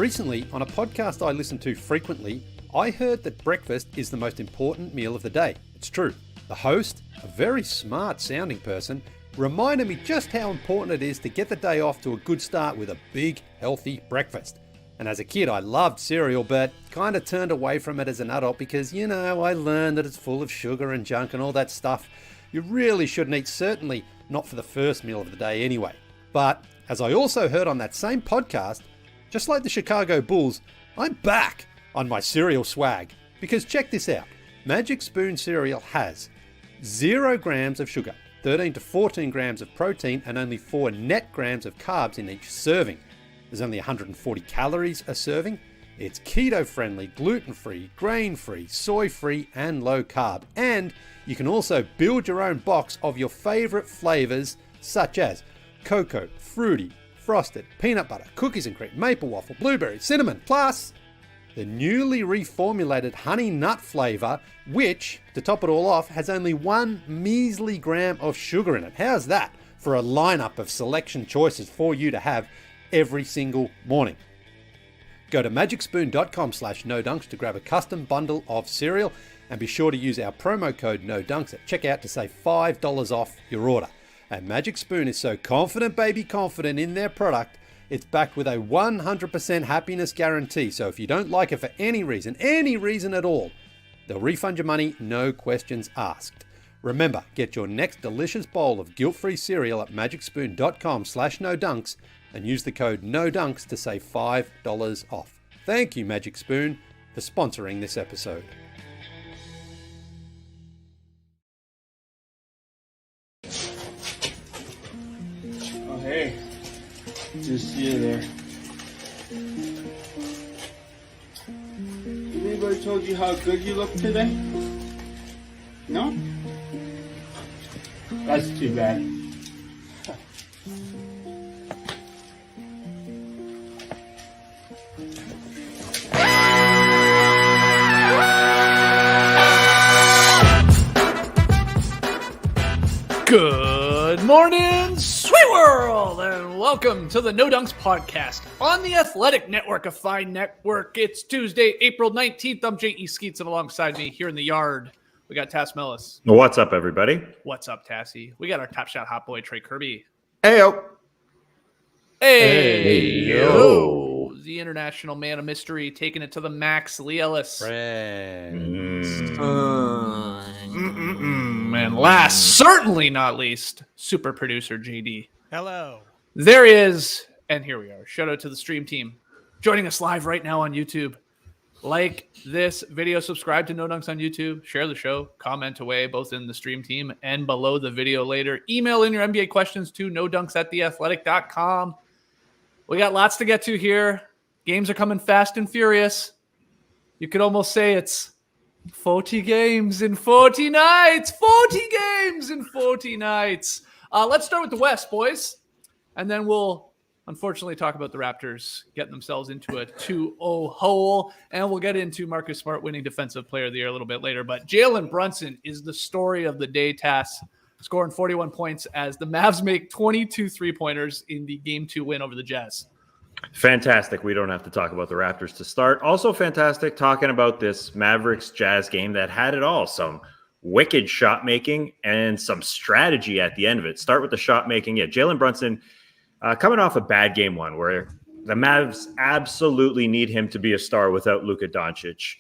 Recently, on a podcast I listen to frequently, I heard that breakfast is the most important meal of the day. It's true. The host, a very smart sounding person, reminded me just how important it is to get the day off to a good start with a big, healthy breakfast. And as a kid, I loved cereal, but kind of turned away from it as an adult because, I learned that it's full of sugar and junk and all that stuff you really shouldn't eat, certainly not for the first meal of the day anyway. But as I also heard on that same podcast, just like the Chicago Bulls, I'm back on my cereal swag. Because check this out, Magic Spoon cereal has 0 grams of sugar, 13 to 14 grams of protein, and only 4 net grams of carbs in each serving. There's only 140 calories a serving. It's keto-friendly, gluten-free, grain-free, soy-free, and low-carb. And you can also build your own box of your favorite flavors, such as cocoa, fruity, frosted, peanut butter, cookies and cream, maple waffle, blueberry, cinnamon, plus the newly reformulated honey nut flavor, which, to top it all off, has only 1 measly gram of sugar in it. How's that for a lineup of selection choices for you to have every single morning? Go to magicspoon.com/nodunks to grab a custom bundle of cereal, and be sure to use our promo code NODUNKS at checkout to save $5 off your order. And Magic Spoon is so confident, baby confident in their product, it's backed with a 100% happiness guarantee. So if you don't like it for any reason at all, they'll refund your money, no questions asked. Remember, get your next delicious bowl of guilt-free cereal at magicspoon.com/nodunks and use the code NODUNKS to save $5 off. Thank you, Magic Spoon, for sponsoring this episode. Oh, hey. Just see you there. Anybody told you how good you look today? No? That's too bad. Good morning, sweet world, and welcome to the No Dunks podcast on the Athletic Network, a fine network. It's Tuesday, April 19th. I'm J.E. Skeets, and alongside me here in the yard, we got Tass Mellis. What's up, everybody? What's up, Tassie? We got our top shot hot boy, Trey Kirby. Heyo. Hey, yo. The international man of mystery, taking it to the max, Leigh Ellis. And last, certainly not least, super producer JD. Hello. There he is, and here we are. Shout out to the stream team joining us live right now on YouTube. Like this video, subscribe to No Dunks on YouTube, share the show, comment away both in the stream team and below the video later. Email in your NBA questions to nodunks@theathletic.com. We got lots to get to here. Games are coming fast and furious. You could almost say it's 40 games in 40 nights. 40 games in 40 nights. Let's start with the West, boys. And then we'll, unfortunately, talk about the Raptors getting themselves into a 2-0 hole. And we'll get into Marcus Smart winning Defensive Player of the Year a little bit later. But Jalen Brunson is the story of the day, Tass, scoring 41 points as the Mavs make 22 three-pointers in the Game 2 win over the Jazz. Fantastic. We don't have to talk about the Raptors to start. Also fantastic talking about this Mavericks Jazz game that had it all. Some wicked shot making and some strategy at the end of it. Start with the shot making. Yeah, Jalen Brunson coming off a bad game one where the Mavs absolutely need him to be a star without Luka Doncic.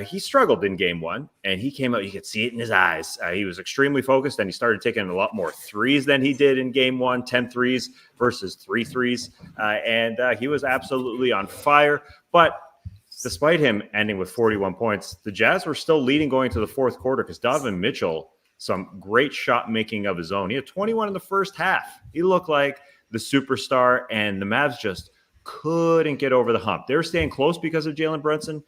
He struggled in game one, and he came out. You could see it in his eyes. He was extremely focused, and he started taking a lot more threes than he did in game one, 10 threes versus 3 threes. And he was absolutely on fire. But despite him ending with 41 points, the Jazz were still leading going to the fourth quarter because Donovan Mitchell, some great shot making of his own. He had 21 in the first half. He looked like the superstar, and the Mavs just couldn't get over the hump. They were staying close because of Jalen Brunson.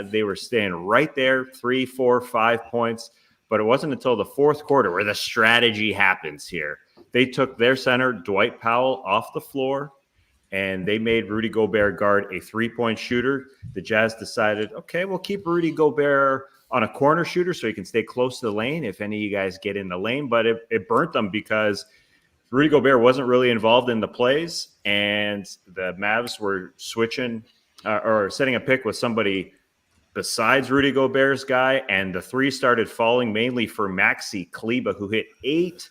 They were staying right there, 3, 4, 5 points. But it wasn't until the fourth quarter where the strategy happens here. They took their center, Dwight Powell, off the floor, and they made Rudy Gobert guard a three-point shooter. The Jazz decided, okay, we'll keep Rudy Gobert on a corner shooter so he can stay close to the lane if any of you guys get in the lane. But it burnt them because Rudy Gobert wasn't really involved in the plays, and the Mavs were switching or setting a pick with somebody besides Rudy Gobert's guy, and the three started falling mainly for Maxey Kleber, who hit 8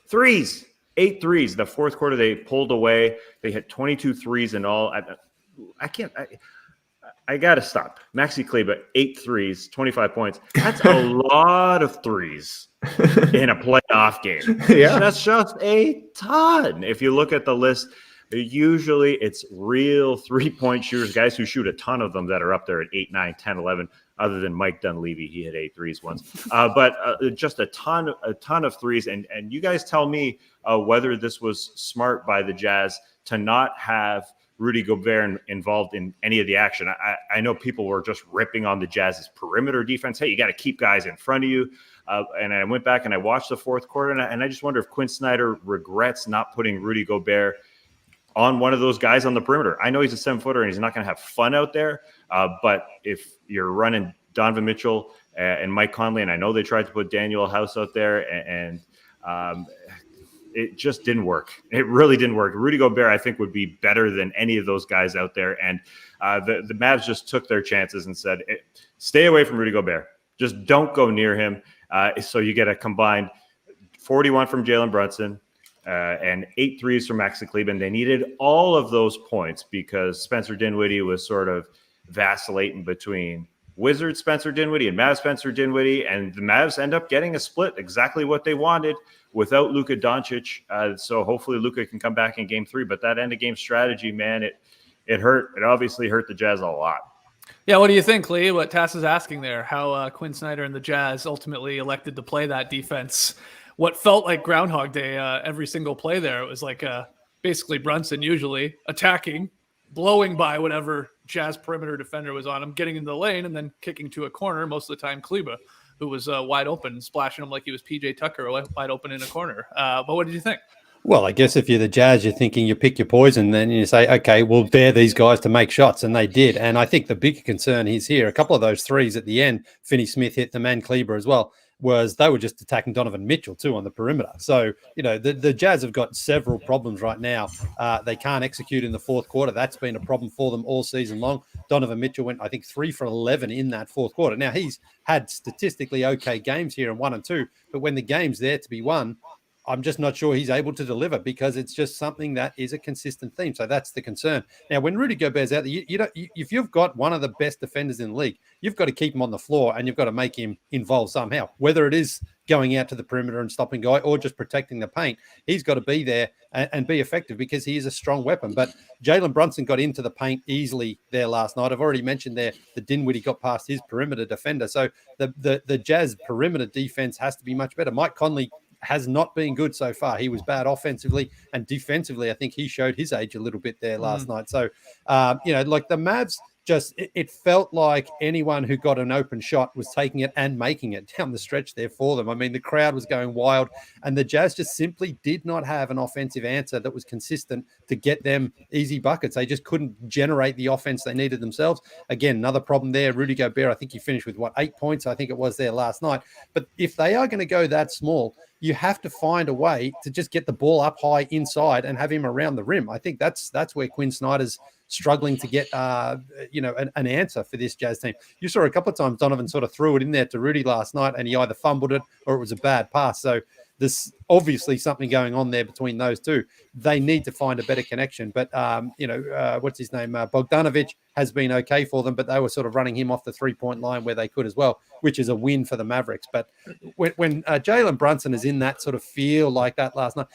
threes. 8 threes. The fourth quarter, they pulled away. They hit 22 threes in all. I got to stop. Maxey Kleber, 8 threes, 25 points. That's a lot of threes in a playoff game. Yeah. That's just a ton. If you look at the list, usually it's real three-point shooters, guys who shoot a ton of them that are up there at 8, 9, 10, 11, other than Mike Dunleavy. He hit 8 threes once. But just a ton of threes. And you guys tell me whether this was smart by the Jazz to not have Rudy Gobert involved in any of the action. I know people were just ripping on the Jazz's perimeter defense. Hey, you got to keep guys in front of you. And I went back and I watched the fourth quarter, and I just wonder if Quinn Snyder regrets not putting Rudy Gobert on one of those guys on the perimeter. I know he's a 7-footer and he's not going to have fun out there. But if you're running Donovan Mitchell and Mike Conley, and I know they tried to put Daniel House out there, and it just didn't work. It really didn't work. Rudy Gobert, I think, would be better than any of those guys out there. And the Mavs just took their chances and said, stay away from Rudy Gobert. Just don't go near him. So you get a combined 41 from Jalen Brunson and 8 threes from Maxey Kleber. And they needed all of those points because Spencer Dinwiddie was sort of vacillating between Wizards Spencer Dinwiddie and Mavs Spencer Dinwiddie. And the Mavs end up getting a split, exactly what they wanted, without Luka Doncic. So hopefully Luka can come back in game 3. But that end of game strategy, man, it hurt. It obviously hurt the Jazz a lot. Yeah, what do you think, Leigh? What Tass is asking there, how Quinn Snyder and the Jazz ultimately elected to play that defense. What felt like Groundhog Day every single play there. It was like basically Brunson usually attacking, blowing by whatever Jazz perimeter defender was on him, getting into the lane, and then kicking to a corner, most of the time Kleber, who was wide open, splashing him like he was PJ Tucker, wide open in a corner. But what did you think? Well, I guess if you're the Jazz, you're thinking you pick your poison, then you say, okay, we'll dare these guys to make shots, and they did. And I think the bigger concern is here, a couple of those threes at the end, Finney-Smith hit them and Kleber as well, was they were just attacking Donovan Mitchell too on the perimeter. So, the Jazz have got several problems right now. They can't execute in the fourth quarter. That's been a problem for them all season long. Donovan Mitchell went, I think, 3 for 11 in that fourth quarter. Now, he's had statistically okay games here in 1 and 2, but when the game's there to be won, I'm just not sure he's able to deliver because it's just something that is a consistent theme. So that's the concern. Now, when Rudy Gobert's out there, if you've got one of the best defenders in the league, you've got to keep him on the floor and you've got to make him involved somehow, whether it is going out to the perimeter and stopping guy or just protecting the paint. He's got to be there and be effective because he is a strong weapon. But Jalen Brunson got into the paint easily there last night. I've already mentioned there the Dinwiddie got past his perimeter defender. So the Jazz perimeter defense has to be much better. Mike Conley has not been good so far. He was bad offensively and defensively. I think he showed his age a little bit there last night. So, like the Mavs, it felt like anyone who got an open shot was taking it and making it down the stretch there for them. I mean, the crowd was going wild and the Jazz just simply did not have an offensive answer that was consistent to get them easy buckets. They just couldn't generate the offense they needed themselves. Again, another problem there. Rudy Gobert, I think he finished with 8 points. I think it was there last night. But if they are going to go that small, you have to find a way to just get the ball up high inside and have him around the rim. I think that's where Quinn Snyder's struggling to get, an answer for this Jazz team. You saw a couple of times Donovan sort of threw it in there to Rudy last night and he either fumbled it or it was a bad pass. So there's obviously something going on there between those two. They need to find a better connection. But, what's his name? Bogdanovic has been okay for them, but they were sort of running him off the 3-point line where they could as well, which is a win for the Mavericks. But when Jalen Brunson is in that sort of feel like that last night,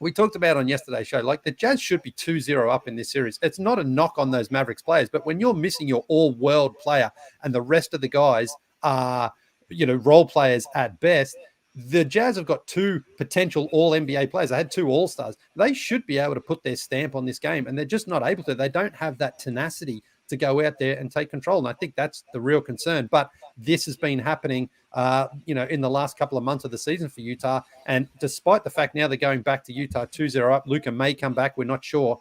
we talked about on yesterday's show, like the Jazz should be 2-0 up in this series. It's not a knock on those Mavericks players, but when you're missing your all-world player and the rest of the guys are, role players at best, the Jazz have got 2 potential all-NBA players. They had 2 all-stars. They should be able to put their stamp on this game, and they're just not able to. They don't have that tenacity to go out there and take control, and I think that's the real concern. But this has been happening, in the last couple of months of the season for Utah, and despite the fact now they're going back to Utah 2-0 up, Luka may come back, we're not sure.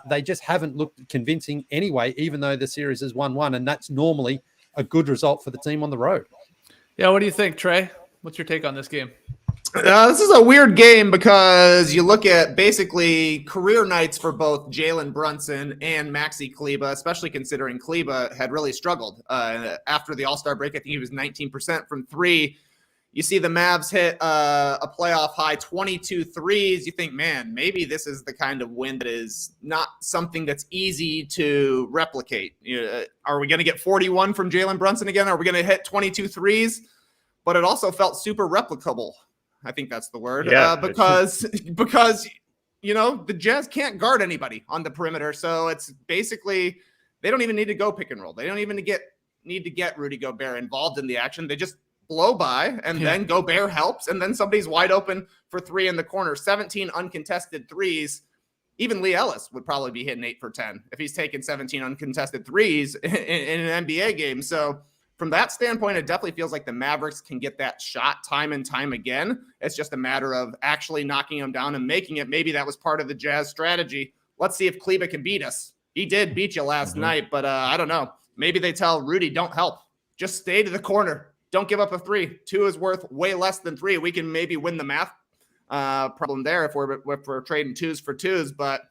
They just haven't looked convincing anyway, even though the series is 1-1, and that's normally a good result for the team on the road. Yeah, what do you think, Trey? What's your take on this game? This is a weird game because you look at basically career nights for both Jalen Brunson and Maxey Kleber, especially considering Kleber had really struggled. After the All-Star break, I think he was 19% from three. You see the Mavs hit a playoff high 22 threes. You think, man, maybe this is the kind of win that is not something that's easy to replicate. Are we going to get 41 from Jalen Brunson again? Are we going to hit 22 threes? But it also felt super replicable. I think that's the word. Yeah, because the Jazz can't guard anybody on the perimeter. So it's basically they don't even need to go pick and roll. They don't even need to get Rudy Gobert involved in the action. They just blow by, and then Gobert helps, and then somebody's wide open for three in the corner. 17 uncontested threes. Even Leigh Ellis would probably be hitting 8 for 10 if he's taking 17 uncontested threes in an NBA game. So from that standpoint, it definitely feels like the Mavericks can get that shot time and time again. It's just a matter of actually knocking them down and making it. Maybe that was part of the Jazz strategy. Let's see if Kleber can beat us. He did beat you last night, but I don't know. Maybe they tell Rudy, don't help. Just stay to the corner. Don't give up a 3. 2 is worth way less than 3. We can maybe win the math problem there if we're trading 2s for 2s, but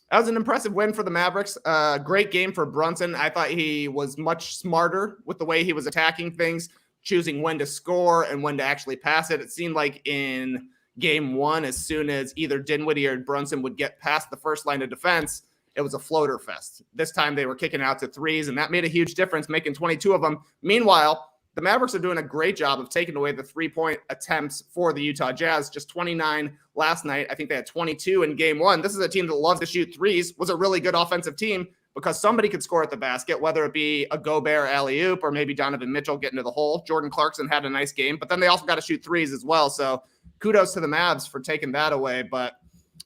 that was an impressive win for the Mavericks. Great game for Brunson. I thought he was much smarter with the way he was attacking things, choosing when to score and when to actually pass it. It seemed like in game 1, as soon as either Dinwiddie or Brunson would get past the first line of defense, it was a floater fest. This time they were kicking out to threes, and that made a huge difference, making 22 of them. Meanwhile, the Mavericks are doing a great job of taking away the three-point attempts for the Utah Jazz. Just 29 last night. I think they had 22 in game 1. This is a team that loves to shoot threes, was a really good offensive team because somebody could score at the basket, whether it be a Gobert alley-oop or maybe Donovan Mitchell getting to the hole. Jordan Clarkson had a nice game, but then they also got to shoot threes as well. So kudos to the Mavs for taking that away. But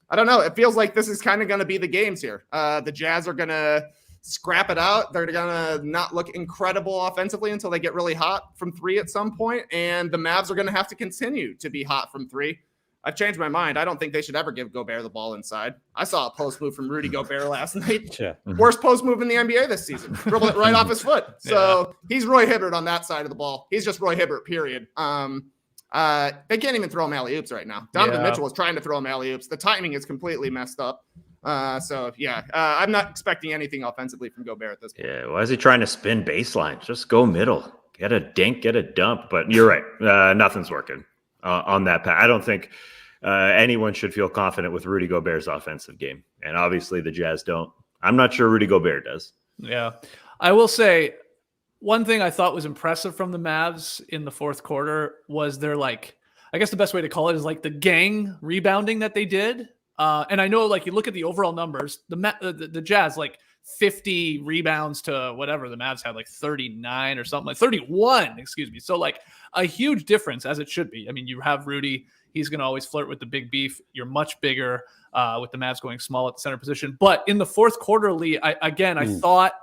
I don't know. It feels like this is kind of going to be the games here. The Jazz are going to scrap it out. They're going to not look incredible offensively until they get really hot from 3 at some point, and the Mavs are going to have to continue to be hot from 3. I've changed my mind. I don't think they should ever give Gobert the ball inside. I saw a post move from Rudy Gobert last night. Yeah. Worst post move in the NBA this season. Dribbled it right off his foot. So he's Roy Hibbert on that side of the ball. He's just Roy Hibbert, period. They can't even throw him alley-oops right now. Donovan Mitchell was trying to throw him alley-oops. The timing is completely messed up. I'm not expecting anything offensively from Gobert at this point. Yeah, why is he trying to spin baseline? Just go middle. Get a dink, get a dump. But you're right. Nothing's working on that path. I don't think anyone should feel confident with Rudy Gobert's offensive game. And obviously the Jazz don't. I'm not sure Rudy Gobert does. Yeah. I will say one thing I thought was impressive from the Mavs in the fourth quarter was their, I guess the best way to call it is the gang rebounding that they did. And I know, you look at the overall numbers, the Jazz, 50 rebounds to whatever. The Mavs had 39 or something, 31, excuse me. So a huge difference, as it should be. I mean, you have Rudy. He's going to always flirt with the big beef. You're much bigger with the Mavs going small at the center position. But in the fourth quarter, Leigh, I thought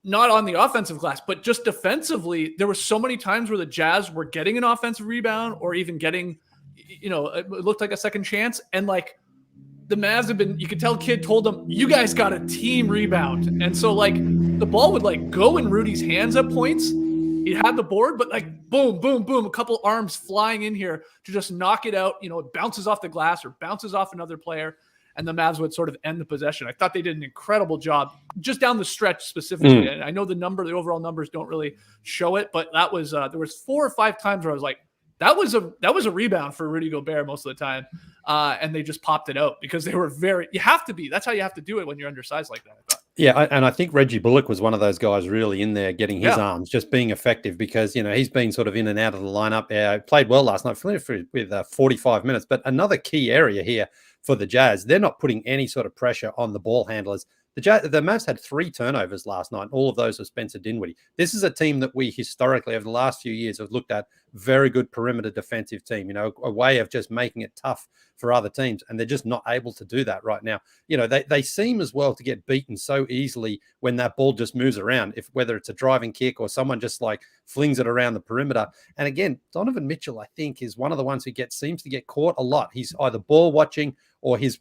not on the offensive glass, but just defensively, there were so many times where the Jazz were getting an offensive rebound or even getting, it looked like a second chance. And the Mavs have been, you could tell Kid told them, you guys got a team rebound. And so the ball would go in Rudy's hands at points. He had the board, but boom, boom, boom, a couple arms flying in here to just knock it out. It bounces off the glass or bounces off another player, and the Mavs would sort of end the possession. I thought they did an incredible job just down the stretch specifically. And I know the overall numbers don't really show it, but that was, there was 4 or 5 times where I was like, that was a rebound for Rudy Gobert most of the time. And they just popped it out because they were you have to be. That's how you have to do it when you're undersized like that, I thought. Yeah, and I think Reggie Bullock was one of those guys really in there getting his arms, just being effective because, he's been sort of in and out of the lineup. Played well last night with 45 minutes. But another key area here for the Jazz, they're not putting any sort of pressure on the ball handlers. The Mavs had 3 turnovers last night. All of those were Spencer Dinwiddie. This is a team that we historically over the last few years have looked at, very good perimeter defensive team, a way of just making it tough for other teams. And they're just not able to do that right now. They seem as well to get beaten so easily when that ball just moves around, whether it's a driving kick or someone just flings it around the perimeter. And again, Donovan Mitchell, I think, is one of the ones who seems to get caught a lot. He's either ball watching or he's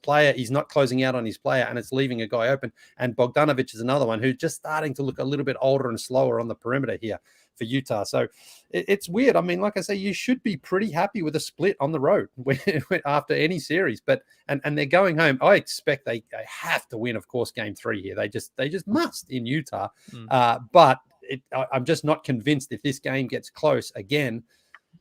not closing out on his player and it's leaving a guy open. And Bogdanovic is another one who's just starting to look a little bit older and slower on the perimeter here. Utah. So it's weird. I mean, like I say, you should be pretty happy with a split on the road after any series, but and they're going home. I expect they have to win, of course, game 3 here. They just must in Utah. But I'm just not convinced if this game gets close again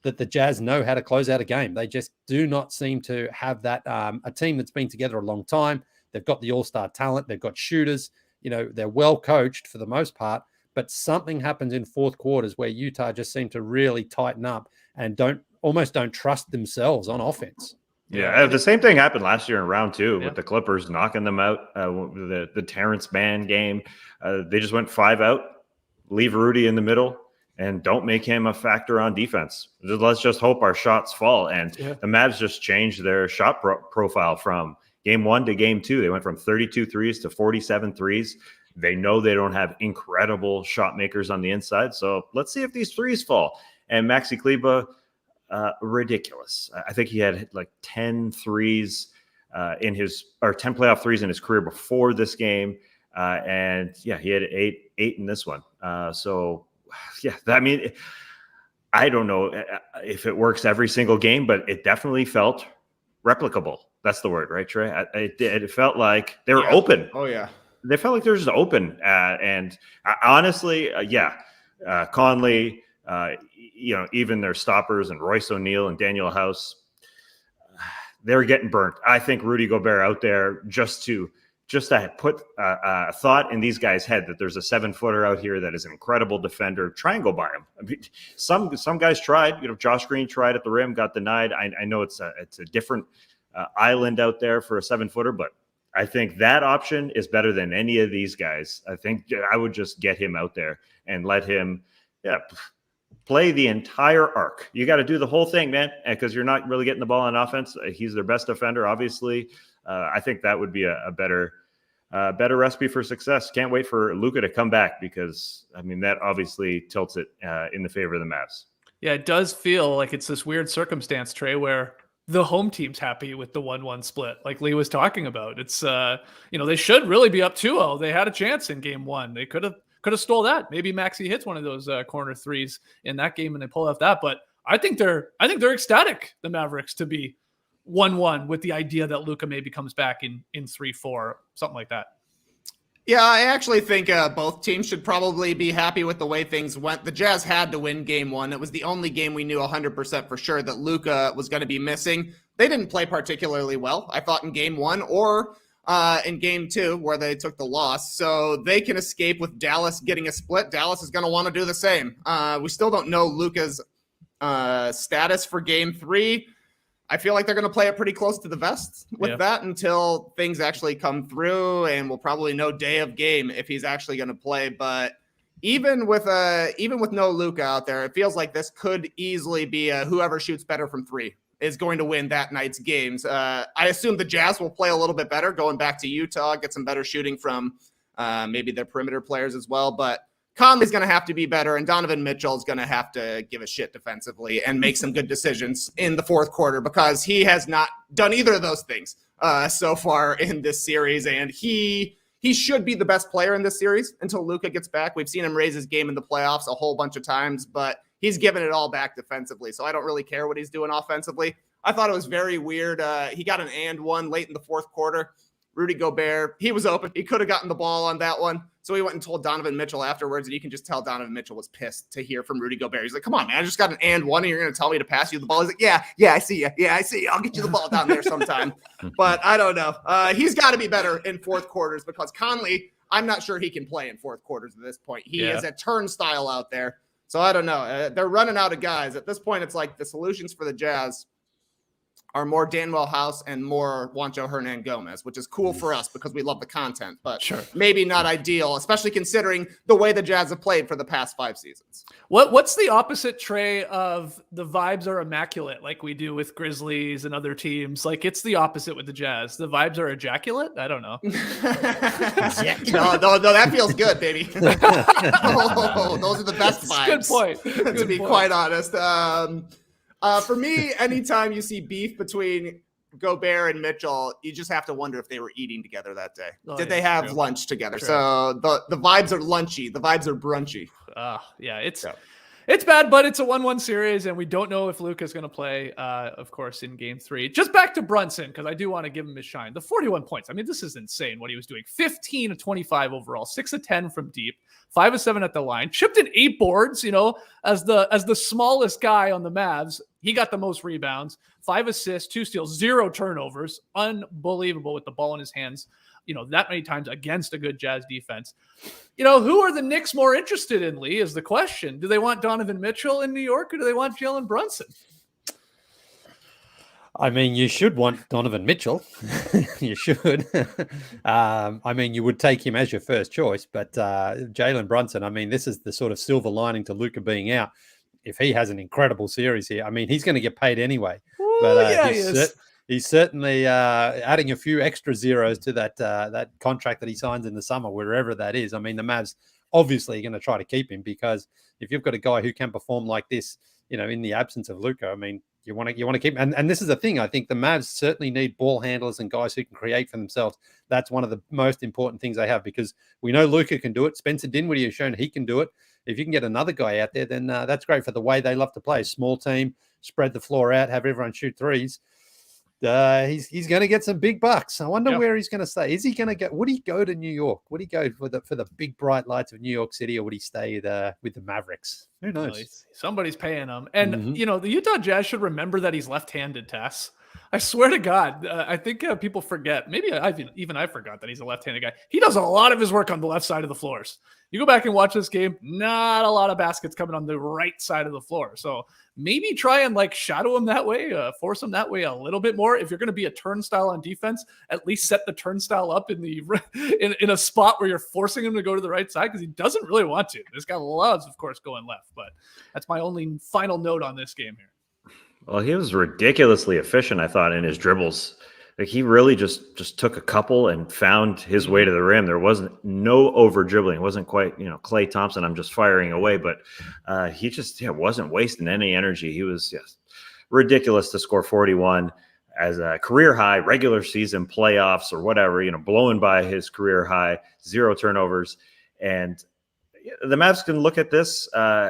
that the Jazz know how to close out a game. They just do not seem to have that. A team that's been together a long time. They've got the all-star talent. They've got shooters. They're well coached for the most part, but something happens in fourth quarters where Utah just seem to really tighten up and almost don't trust themselves on offense. Yeah, the same thing happened last year in round 2 with the Clippers knocking them out. The Terrence Mann game, they just went 5 out, leave Rudy in the middle, and don't make him a factor on defense. Let's just hope our shots fall. And the Mavs just changed their shot profile from game 1 to game 2. They went from 32 threes to 47 threes. They know they don't have incredible shot makers on the inside. So let's see if these threes fall. And Maxey Kleber, ridiculous. I think he had like 10 threes 10 playoff threes in his career before this game. And he had eight in this one. I mean, I don't know if it works every single game, but it definitely felt replicable. That's the word, right, Trey? It felt like they were open. Oh, yeah. They felt like they were just open. And honestly, Conley, even their stoppers and Royce O'Neal and Daniel House, they were getting burnt. I think Rudy Gobert out there just to put a thought in these guys' head that there's a 7-footer out here that is an incredible defender. Try and go by him. I mean, some guys tried. Josh Green tried at the rim, got denied. I know it's a different island out there for a 7-footer, but I think that option is better than any of these guys. I think I would just get him out there and let him, play the entire arc. You got to do the whole thing, man, because you're not really getting the ball on offense. He's their best defender, obviously. I think that would be a better recipe for success. Can't wait for Luka to come back because, I mean, that obviously tilts it in the favor of the Mavs. Yeah, it does feel like it's this weird circumstance, Trey, where the home team's happy with the 1-1 split, like Leigh was talking about. It's, they should really be up 2-0. They had a chance in game 1. They could have stole that. Maybe Maxey hits one of those corner threes in that game and they pull off that. But I think they're ecstatic, the Mavericks, to be 1-1 with the idea that Luka maybe comes back in 3-4, something like that. Yeah, I actually think both teams should probably be happy with the way things went. The Jazz had to win game 1. It was the only game we knew 100% for sure that Luka was going to be missing. They didn't play particularly well, I thought, in game 1 or in game 2 where they took the loss. So they can escape with Dallas getting a split. Dallas is going to want to do the same. We still don't know Luka's status for game 3. I feel like they're going to play it pretty close to the vest with that until things actually come through, and we'll probably know day of game if he's actually going to play. But even with no Luka out there, it feels like this could easily be whoever shoots better from 3 is going to win that night's games. I assume the Jazz will play a little bit better going back to Utah, get some better shooting from maybe their perimeter players as well. But Conley's going to have to be better, and Donovan Mitchell is going to have to give a shit defensively and make some good decisions in the fourth quarter because he has not done either of those things so far in this series, and he should be the best player in this series until Luka gets back. We've seen him raise his game in the playoffs a whole bunch of times, but he's given it all back defensively, so I don't really care what he's doing offensively. I thought it was very weird. He got an and one late in the fourth quarter. Rudy Gobert, he was open. He could have gotten the ball on that one. So he went and told Donovan Mitchell afterwards, and you can just tell Donovan Mitchell was pissed to hear from Rudy Gobert. He's like, come on, man, I just got an and one, and you're going to tell me to pass you the ball? He's like, yeah, I see you. Yeah, I see you. I'll get you the ball down there sometime. But I don't know. He's got to be better in fourth quarters because Conley, I'm not sure he can play in fourth quarters at this point. He is a turnstile out there. So I don't know. They're running out of guys. At this point, it's like the solutions for the Jazz are more Danuel House and more Juancho Hernan-Gomez, which is cool for us because we love the content, but maybe not ideal, especially considering the way the Jazz have played for the past 5 seasons. What's the opposite, Trey, of the vibes are immaculate like we do with Grizzlies and other teams? Like, it's the opposite with the Jazz. The vibes are ejaculate? I don't know. No, that feels good, baby. Those are the best vibes. Good point. To be quite honest. For me, anytime you see beef between Gobert and Mitchell, you just have to wonder if they were eating together that day. Did they have lunch together? True. So the vibes are lunchy. The vibes are brunchy. Yeah, it's It's bad, but it's a 1-1 series, and we don't know if Luka's going to play, of course, in game 3. Just back to Brunson, because I do want to give him his shine. The 41 points. I mean, this is insane what he was doing. 15 of 25 overall, 6 of 10 from deep, 5 of 7 at the line, chipped in 8 boards, as the smallest guy on the Mavs. He got the most rebounds, 5 assists, 2 steals, 0 turnovers. Unbelievable with the ball in his hands, that many times against a good Jazz defense. Who are the Knicks more interested in, Leigh, is the question. Do they want Donovan Mitchell in New York, or do they want Jalen Brunson? I mean, you should want Donovan Mitchell. You should. I mean, you would take him as your first choice, but Jalen Brunson, I mean, this is the sort of silver lining to Luka being out. If he has an incredible series here, I mean, he's going to get paid anyway. Ooh, But yeah, he is. he's certainly adding a few extra zeros to that contract that he signs in the summer, wherever that is. I mean, the Mavs obviously are going to try to keep him, because if you've got a guy who can perform like this, in the absence of Luka, I mean, you want to keep him. And this is the thing. I think the Mavs certainly need ball handlers and guys who can create for themselves. That's one of the most important things they have, because we know Luka can do it. Spencer Dinwiddie has shown he can do it. If you can get another guy out there, then that's great for the way they love to play. Small team, spread the floor out, have everyone shoot threes. He's going to get some big bucks. I wonder where he's going to stay. Is he going to go? Would he go to New York? Would he go for the big bright lights of New York City, or would he stay with the Mavericks? Who knows? Well, somebody's paying him. And, the Utah Jazz should remember that he's left-handed, Tess. I swear to God, I think people forget. Maybe I forgot that he's a left-handed guy. He does a lot of his work on the left side of the floors. You go back and watch this game, not a lot of baskets coming on the right side of the floor. So maybe try and shadow him that way, force him that way a little bit more. If you're going to be a turnstile on defense, at least set the turnstile up in a spot where you're forcing him to go to the right side, because he doesn't really want to. This guy loves, of course, going left. But that's my only final note on this game here. Well, he was ridiculously efficient, I thought, in his dribbles. Like, he really just took a couple and found his way to the rim. There wasn't no over dribbling. It wasn't quite, Klay Thompson, I'm just firing away, but he just wasn't wasting any energy. He was ridiculous to score 41 as a career high, regular season, playoffs, or whatever, blowing by his career high, 0 turnovers. And the Mavs can look at this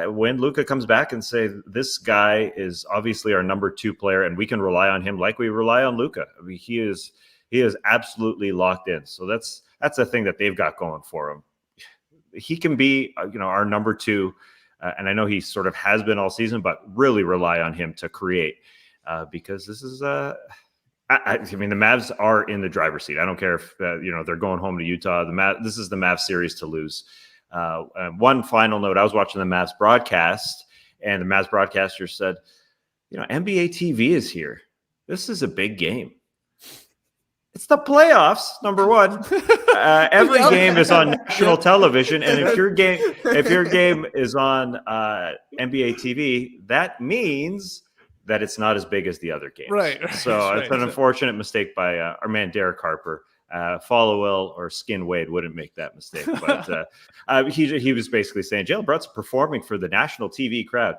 when Luka comes back and say, this guy is obviously our number 2 player, and we can rely on him like we rely on Luka. I mean, he is absolutely locked in. So that's the thing that they've got going for him. He can be, our number 2, and I know he sort of has been all season, but really rely on him to create because this is I mean, the Mavs are in the driver's seat. I don't care if they're going home to Utah. This is the Mavs series to lose. One final note, I was watching the Mavs broadcast, and the Mavs broadcaster said, NBA TV is here. This is a big game. It's the playoffs, number one. Every game is on national television, and if your game is on NBA TV, that means that it's not as big as the other games. Right. So it's an unfortunate mistake by our man Derek Harper. Follow Will or Skin Wade wouldn't make that mistake, but he was basically saying Jalen Brunson performing for the national TV crowd.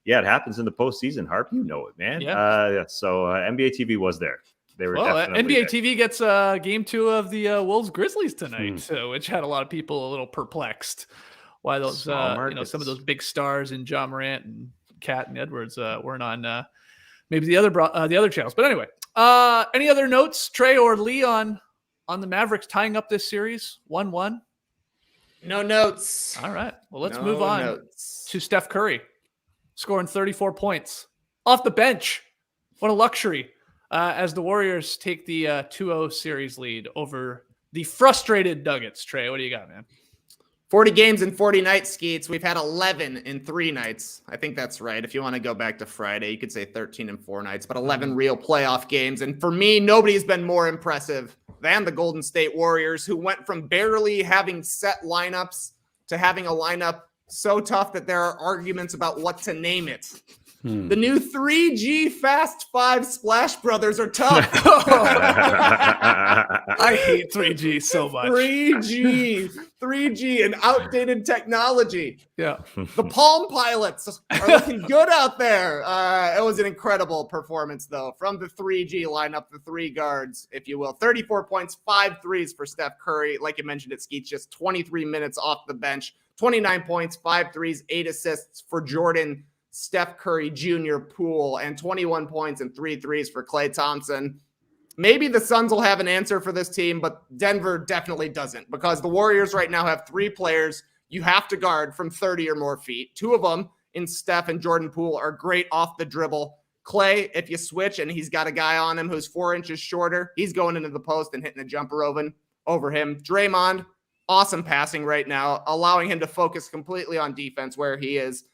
Yeah, it happens in the postseason. Harp, you know it, man. Yeah. So NBA TV was there. They were definitely NBA TV gets game 2 of the Wolves Grizzlies tonight, which had a lot of people a little perplexed. Why those some of those big stars in Ja Morant and Cat and Edwards weren't on maybe the other channels. But anyway, any other notes, Trey or Leigh, on the Mavericks tying up this series 1-1? No notes. All right. Well, let's move on to Steph Curry scoring 34 points off the bench. What a luxury. As the Warriors take the 2-0 series lead over the frustrated Nuggets. Trey, what do you got, man? 40 games in 40 nights, Skeets. We've had 11 in 3 nights. I think that's right. If you want to go back to Friday, you could say 13 in 4 nights, but 11 real playoff games. And for me, nobody's been more impressive than the Golden State Warriors, who went from barely having set lineups to having a lineup so tough that there are arguments about what to name it. The new 3G Fast 5 Splash Brothers are tough. I hate 3G so much. 3G, and outdated technology. Yeah. The Palm Pilots are looking good out there. It was an incredible performance, though, from the 3G lineup, the three guards, if you will. 34 points, 5 threes for Steph Curry. Like you mentioned, it Skeets just 23 minutes off the bench. 29 points, 5 threes, 8 assists for Jordan Steph Curry Jr. Poole, and 21 points and 3 threes for Klay Thompson. Maybe the Suns will have an answer for this team, but Denver definitely doesn't, because the Warriors right now have 3 players you have to guard from 30 or more feet. 2 of them in Steph and Jordan Poole are great off the dribble. Klay, if you switch and he's got a guy on him who's 4 inches shorter, he's going into the post and hitting a jumper over him. Draymond, awesome passing right now, allowing him to focus completely on defense, where he is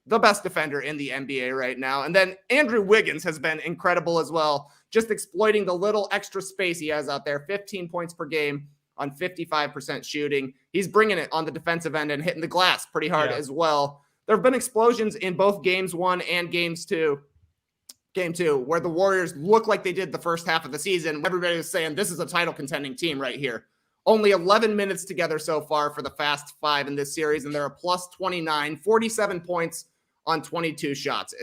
the best defender in the NBA right now. And then Andrew Wiggins has been incredible as well, just exploiting the little extra space he has out there. 15 points per game on 55% shooting. He's bringing it on the defensive end and hitting the glass pretty hard as well. There have been explosions in both games 1 and game 2, where the Warriors look like they did the first half of the season. Everybody was saying this is a title contending team right here. Only 11 minutes together so far for the Fast 5 in this series, and they're a plus 29, 47 points on 22 shots.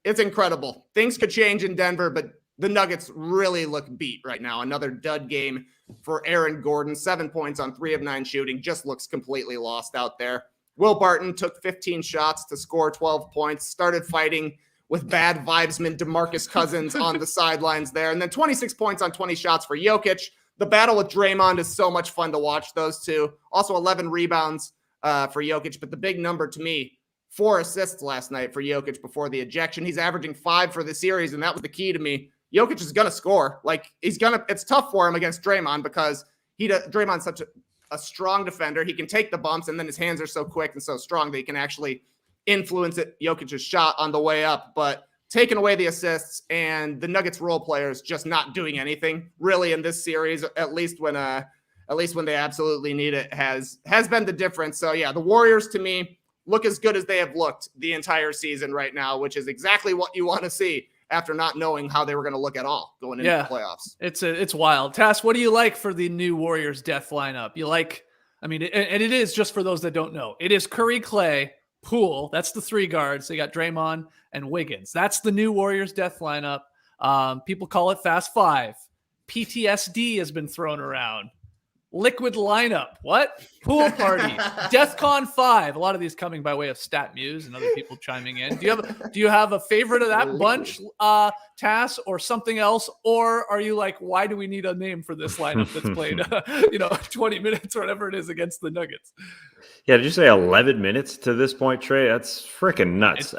It's incredible. Things could change in Denver, but the Nuggets really look beat right now. Another dud game for Aaron Gordon. 7 points on 3 of 9 shooting. Just looks completely lost out there. Will Barton took 15 shots to score 12 points. Started fighting with bad vibesman DeMarcus Cousins on the sidelines there. And then 26 points on 20 shots for Jokic. The battle with Draymond is so much fun to watch, those two. Also 11 rebounds for Jokic. But the big number to me, 4 assists last night for Jokic before the ejection. He's averaging 5 for the series, and that was the key to me. Jokic is going to score. It's tough for him against Draymond, because Draymond's such a strong defender. He can take the bumps, and then his hands are so quick and so strong that he can actually influence Jokic's shot on the way up. But taking away the assists, and the Nuggets role players just not doing anything really in this series, at least when they absolutely need it, has been the difference. So yeah, the Warriors to me look as good as they have looked the entire season right now, which is exactly what you want to see after not knowing how they were going to look at all going into the playoffs. It's wild. Tass, what do you like for the new Warriors death lineup? And it is, just for those that don't know, it is Curry, Klay, Poole. That's the 3 guards. They got Draymond and Wiggins. That's the new Warriors death lineup. People call it Fast 5. PTSD has been thrown around. Liquid lineup. What? Pool party. DEFCON 5. A lot of these coming by way of Stat Muse and other people chiming in. Do you have a favorite of that bunch, Tass, or something else? Or are you like, why do we need a name for this lineup that's played 20 minutes or whatever it is against the Nuggets? Yeah, did you say 11 minutes to this point, Trey? That's freaking nuts.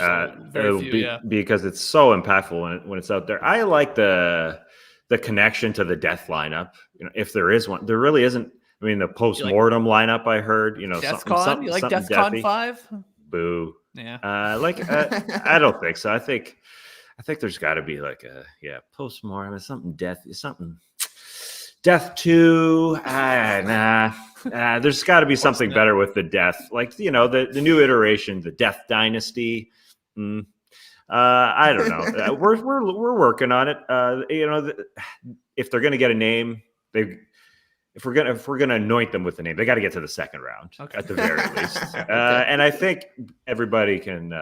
Because it's so impactful when it's out there. I like the connection to the death lineup, if there is one. There really isn't. I mean, the post-mortem lineup I heard, DEFCON? You like DEFCON 5? Boo. Yeah. I don't think so. I think there's got to be like post-mortem is something death 2. Nah. There's got to be something better with the death. The new iteration, the Death Dynasty. I don't know. We're working on it. If they're going to get a name, if we're gonna anoint them with a name, they got to get to the second round at the very least. And I think everybody can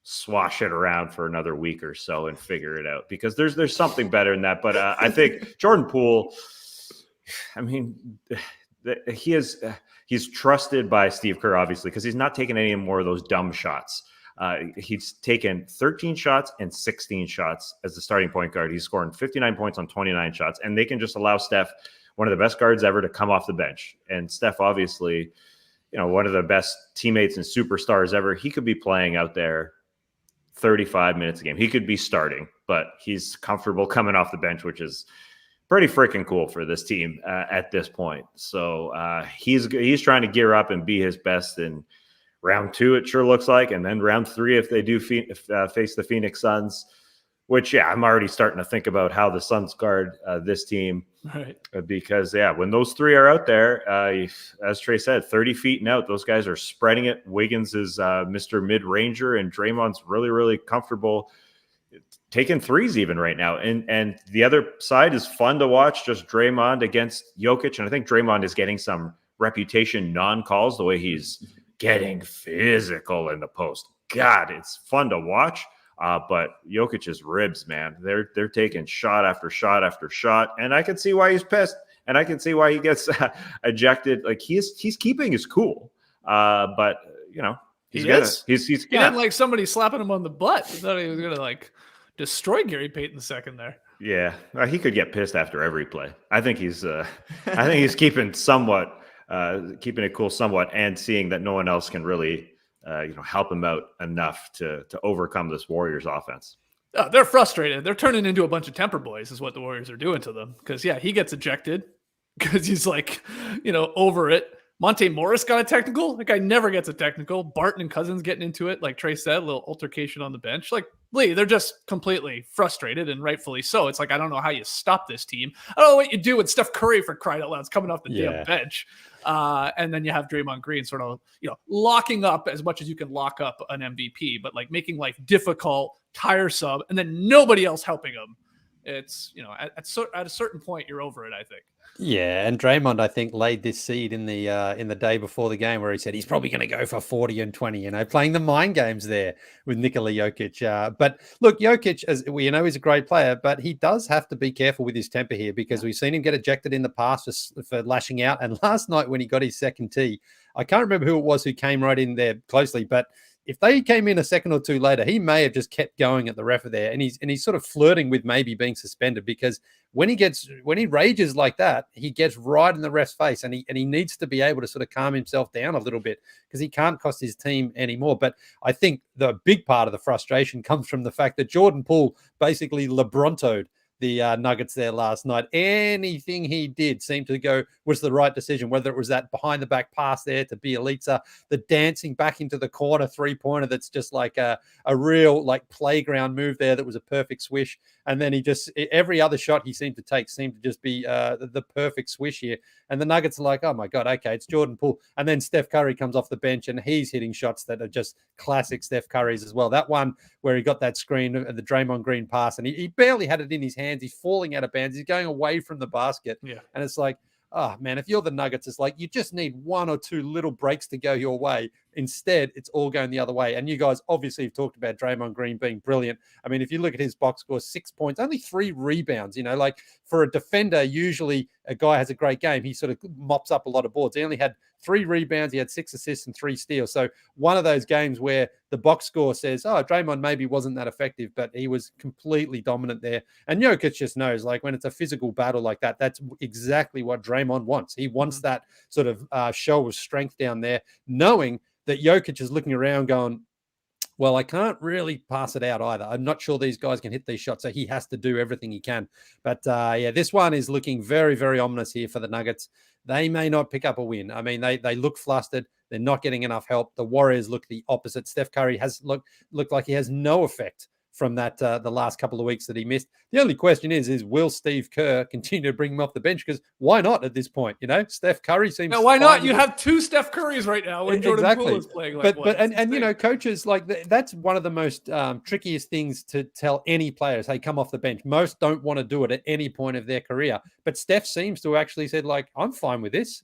swash it around for another week or so and figure it out, because there's something better than that. But I think Jordan Poole, I mean, he's trusted by Steve Kerr, obviously, because he's not taking any more of those dumb shots. He's taken 13 shots and 16 shots as the starting point guard. He's scoring 59 points on 29 shots, and they can just allow Steph, one of the best guards ever, to come off the bench. And Steph, obviously, one of the best teammates and superstars ever. He could be playing out there 35 minutes a game. He could be starting, but he's comfortable coming off the bench, which is pretty freaking cool for this team at this point. So he's trying to gear up and be his best in round 2, it sure looks like, and then round 3 if they do face the Phoenix Suns. which, yeah, I'm already starting to think about how the Suns guard this team. Right. Because, yeah, when those three are out there, as Trey said, 30 feet and out, those guys are spreading it. Wiggins is Mr. Mid-Ranger, and Draymond's really, really comfortable taking threes even right now. And the other side is fun to watch, just Draymond against Jokic. And I think Draymond is getting some reputation non-calls, the way he's getting physical in the post. God, it's fun to watch. But Jokic's ribs, man, they're taking shot after shot after shot, and I can see why he's pissed, and I can see why he gets ejected. Like he's keeping his cool, but you know he didn't like somebody slapping him on the butt. He thought he was gonna like destroy Gary Payton second there. Yeah, he could get pissed after every play. I think he's keeping it cool somewhat, and seeing that no one else can really. Help him out enough to overcome this Warriors offense. They're frustrated. They're turning into a bunch of temper boys is what the Warriors are doing to them. Because, yeah, he gets ejected because he's like, over it. Monte Morris got a technical. That guy never gets a technical. Barton and Cousins getting into it. Like Trey said, a little altercation on the bench. Like, Leigh, they're just completely frustrated, and rightfully so. It's like, I don't know how you stop this team. I don't know what you do with Steph Curry, for crying out loud. It's coming off the damn bench. And then you have Draymond Green sort of, locking up as much as you can lock up an MVP, but like making life difficult, tiresome, and then nobody else helping him. It's, at a certain point, you're over it, I think. Yeah, and Draymond, I think, laid this seed in the day before the game where he said he's probably going to go for 40 and 20, playing the mind games there with Nikola Jokic. But look, Jokic, as we know, he's a great player, but he does have to be careful with his temper here, because we've seen him get ejected in the past for lashing out. And last night when he got his second tee, I can't remember who it was who came right in there closely, but if they came in a second or two later, he may have just kept going at the ref there, and he's sort of flirting with maybe being suspended, because when he rages like that, he gets right in the ref's face, and he needs to be able to sort of calm himself down a little bit, because he can't cost his team anymore. But I think the big part of the frustration comes from the fact that Jordan Poole basically LeBrontoed the Nuggets there last night. Anything he did seemed to go was the right decision, whether it was that behind the back pass there to Bielitsa, the dancing back into the corner 3-pointer that's just like a real like playground move there that was a perfect swish. And then every other shot he seemed to take seemed to just be the perfect swish here. And the Nuggets are like, oh my God, okay, it's Jordan Poole. And then Steph Curry comes off the bench and he's hitting shots that are just classic Steph Curry's as well. That one where he got that screen, the Draymond Green pass, and he barely had it in his hands. He's falling out of bounds. He's going away from the basket. Yeah. And it's like, oh man, if you're the Nuggets, it's like you just need one or two little breaks to go your way. Instead, it's all going the other way. And you guys obviously have talked about Draymond Green being brilliant. I mean, if you look at his box score, 6 points, only 3 rebounds, like for a defender, usually a guy has a great game. He sort of mops up a lot of boards. He only had 3 rebounds. He had 6 assists and 3 steals. So one of those games where the box score says, oh, Draymond maybe wasn't that effective, but he was completely dominant there. And Jokic just knows, like when it's a physical battle like that, that's exactly what Draymond wants. He wants that sort of show of strength down there, knowing that Jokic is looking around going, well, I can't really pass it out either. I'm not sure these guys can hit these shots, so he has to do everything he can. But this one is looking very, very ominous here for the Nuggets. They may not pick up a win. I mean, they look flustered. They're not getting enough help. The Warriors look the opposite. Steph Curry has looked like he has no effect from that the last couple of weeks that he missed. The only question is will Steve Kerr continue to bring him off the bench? Because why not at this point? Steph Curry seems. No, why not? You have 2 Steph Currys right now when Jordan Poole is playing. Like but coaches, like that's one of the most trickiest things to tell any players. Hey, come off the bench. Most don't want to do it at any point of their career. But Steph seems to actually said like, I'm fine with this,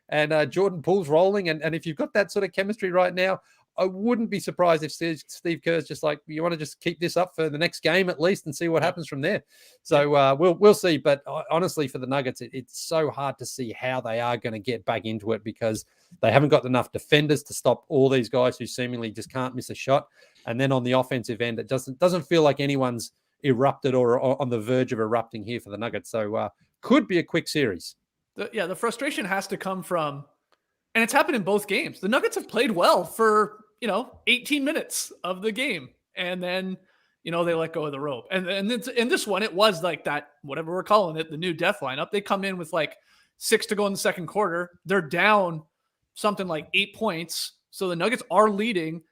And Jordan Poole's rolling, and if you've got that sort of chemistry right now, I wouldn't be surprised if Steve Kerr's just like, you want to just keep this up for the next game at least and see what happens from there. So we'll see. But honestly, for the Nuggets, it's so hard to see how they are going to get back into it, because they haven't got enough defenders to stop all these guys who seemingly just can't miss a shot. And then on the offensive end, it doesn't feel like anyone's erupted or on the verge of erupting here for the Nuggets. So could be a quick series. The frustration has to come from, and it's happened in both games. The Nuggets have played well for, 18 minutes of the game. And then, they let go of the rope. And in this one, it was like that, whatever we're calling it, the new death lineup. They come in with like 6 to go in the second quarter. They're down something like 8 points. So the Nuggets are leading.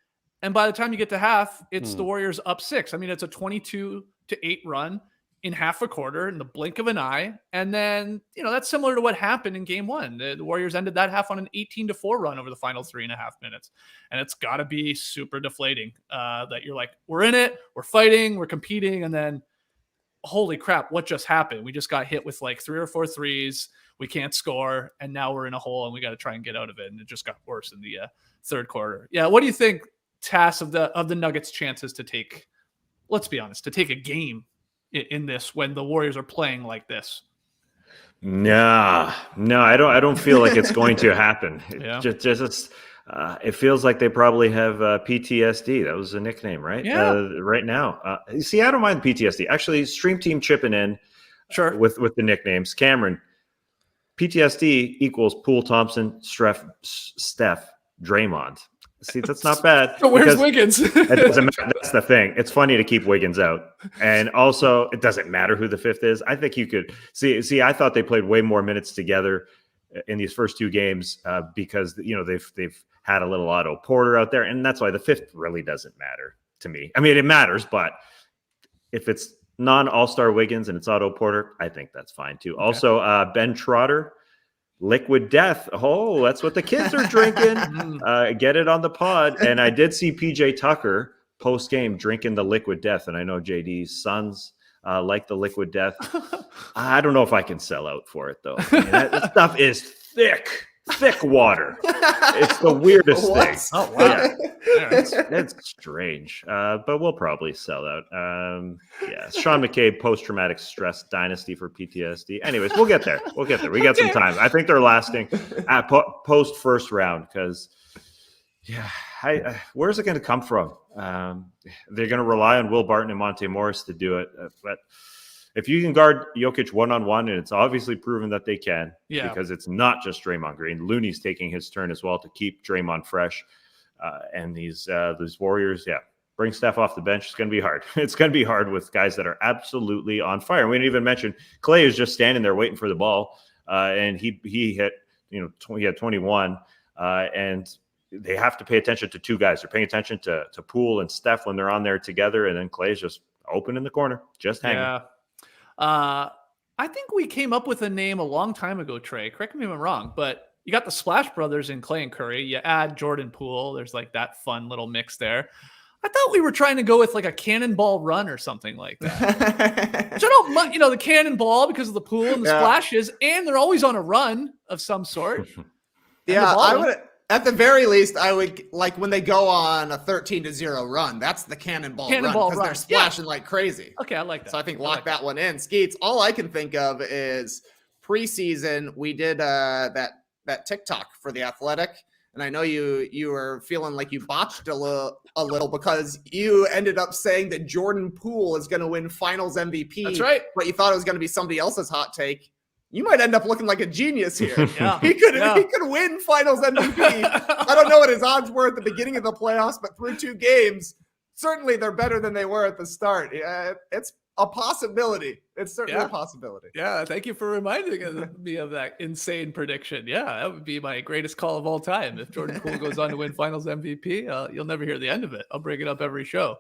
And by the time you get to half, it's the Warriors up 6. I mean, it's a 22-10 to 8 run in half a quarter in the blink of an eye. And then, that's similar to what happened in game 1. The Warriors ended that half on an 18-4 run over the final 3.5 minutes. And it's got to be super deflating that you're like, we're in it, we're fighting, we're competing. And then, holy crap, what just happened? We just got hit with like 3 or 4 threes. We can't score. And now we're in a hole and we got to try and get out of it. And it just got worse in the third quarter. Yeah. What do you think, Tass, of the Nuggets' chances to take, let's be honest, to take a game in this when the Warriors are playing like this? No, I don't feel like it's going to happen. Yeah. It feels like they probably have PTSD. That was a nickname, right? Yeah. Right now. See, I don't mind PTSD. Actually, Stream Team chipping in Sure. with the nicknames. Cameron, PTSD equals Poole, Thompson, Steph, Draymond. See, that's not bad. So where's Wiggins? It doesn't matter. That's the thing. It's funny to keep Wiggins out. And also, it doesn't matter who the fifth is. I think you could see, I thought they played way more minutes together in these first 2 games because, they've had a little Otto Porter out there. And that's why the fifth really doesn't matter to me. I mean, it matters, but if it's non-All-Star Wiggins and it's Otto Porter, I think that's fine too. Okay. Also, Ben Trotter, Liquid Death. Oh, that's what the kids are drinking. Get it on the pod. And I did see PJ Tucker post-game drinking the Liquid Death. And I know JD's sons like the Liquid Death. I don't know if I can sell out for it, though. I mean, that stuff is thick water. It's the weirdest thing. Oh, wow. Yeah. It's strange, but we'll probably sell out. Sean McCabe, post-traumatic stress dynasty for PTSD. Anyways, we'll get there. We got some time. I think they're lasting at post first round because, where's it going to come from? They're going to rely on Will Barton and Monte Morris to do it, but if you can guard Jokic one-on-one, and it's obviously proven that they can, because it's not just Draymond Green. Looney's taking his turn as well to keep Draymond fresh. And these Warriors, bring Steph off the bench. It's going to be hard. It's going to be hard with guys that are absolutely on fire. And we didn't even mention Clay is just standing there waiting for the ball, and he hit, he had 21, and they have to pay attention to 2 guys. They're paying attention to Poole and Steph when they're on there together, and then Clay's just open in the corner, just hanging. Yeah. I think we came up with a name a long time ago, Trey. Correct me if I'm wrong, but you got the Splash Brothers in Clay and Curry. You add Jordan Poole. There's like that fun little mix there. I thought we were trying to go with like a cannonball run or something like that. So the cannonball because of the pool and the splashes, and they're always on a run of some sort. I would. At the very least, I would like when they go on a 13-0 run. That's the cannonball run because they're splashing like crazy. Okay, I like that. So I think lock that one in. Skeets, all I can think of is preseason. We did that TikTok for The Athletic, and I know you were feeling like you botched a little because you ended up saying that Jordan Poole is going to win Finals MVP. That's right. But you thought it was going to be somebody else's hot take. You might end up looking like a genius here. Yeah. He could win Finals MVP. I don't know what his odds were at the beginning of the playoffs, but through 2 games, certainly they're better than they were at the start. Yeah, it's a possibility. It's certainly a possibility. Yeah, thank you for reminding me of that insane prediction. Yeah, that would be my greatest call of all time. If Jordan Poole goes on to win Finals MVP, you'll never hear the end of it. I'll bring it up every show.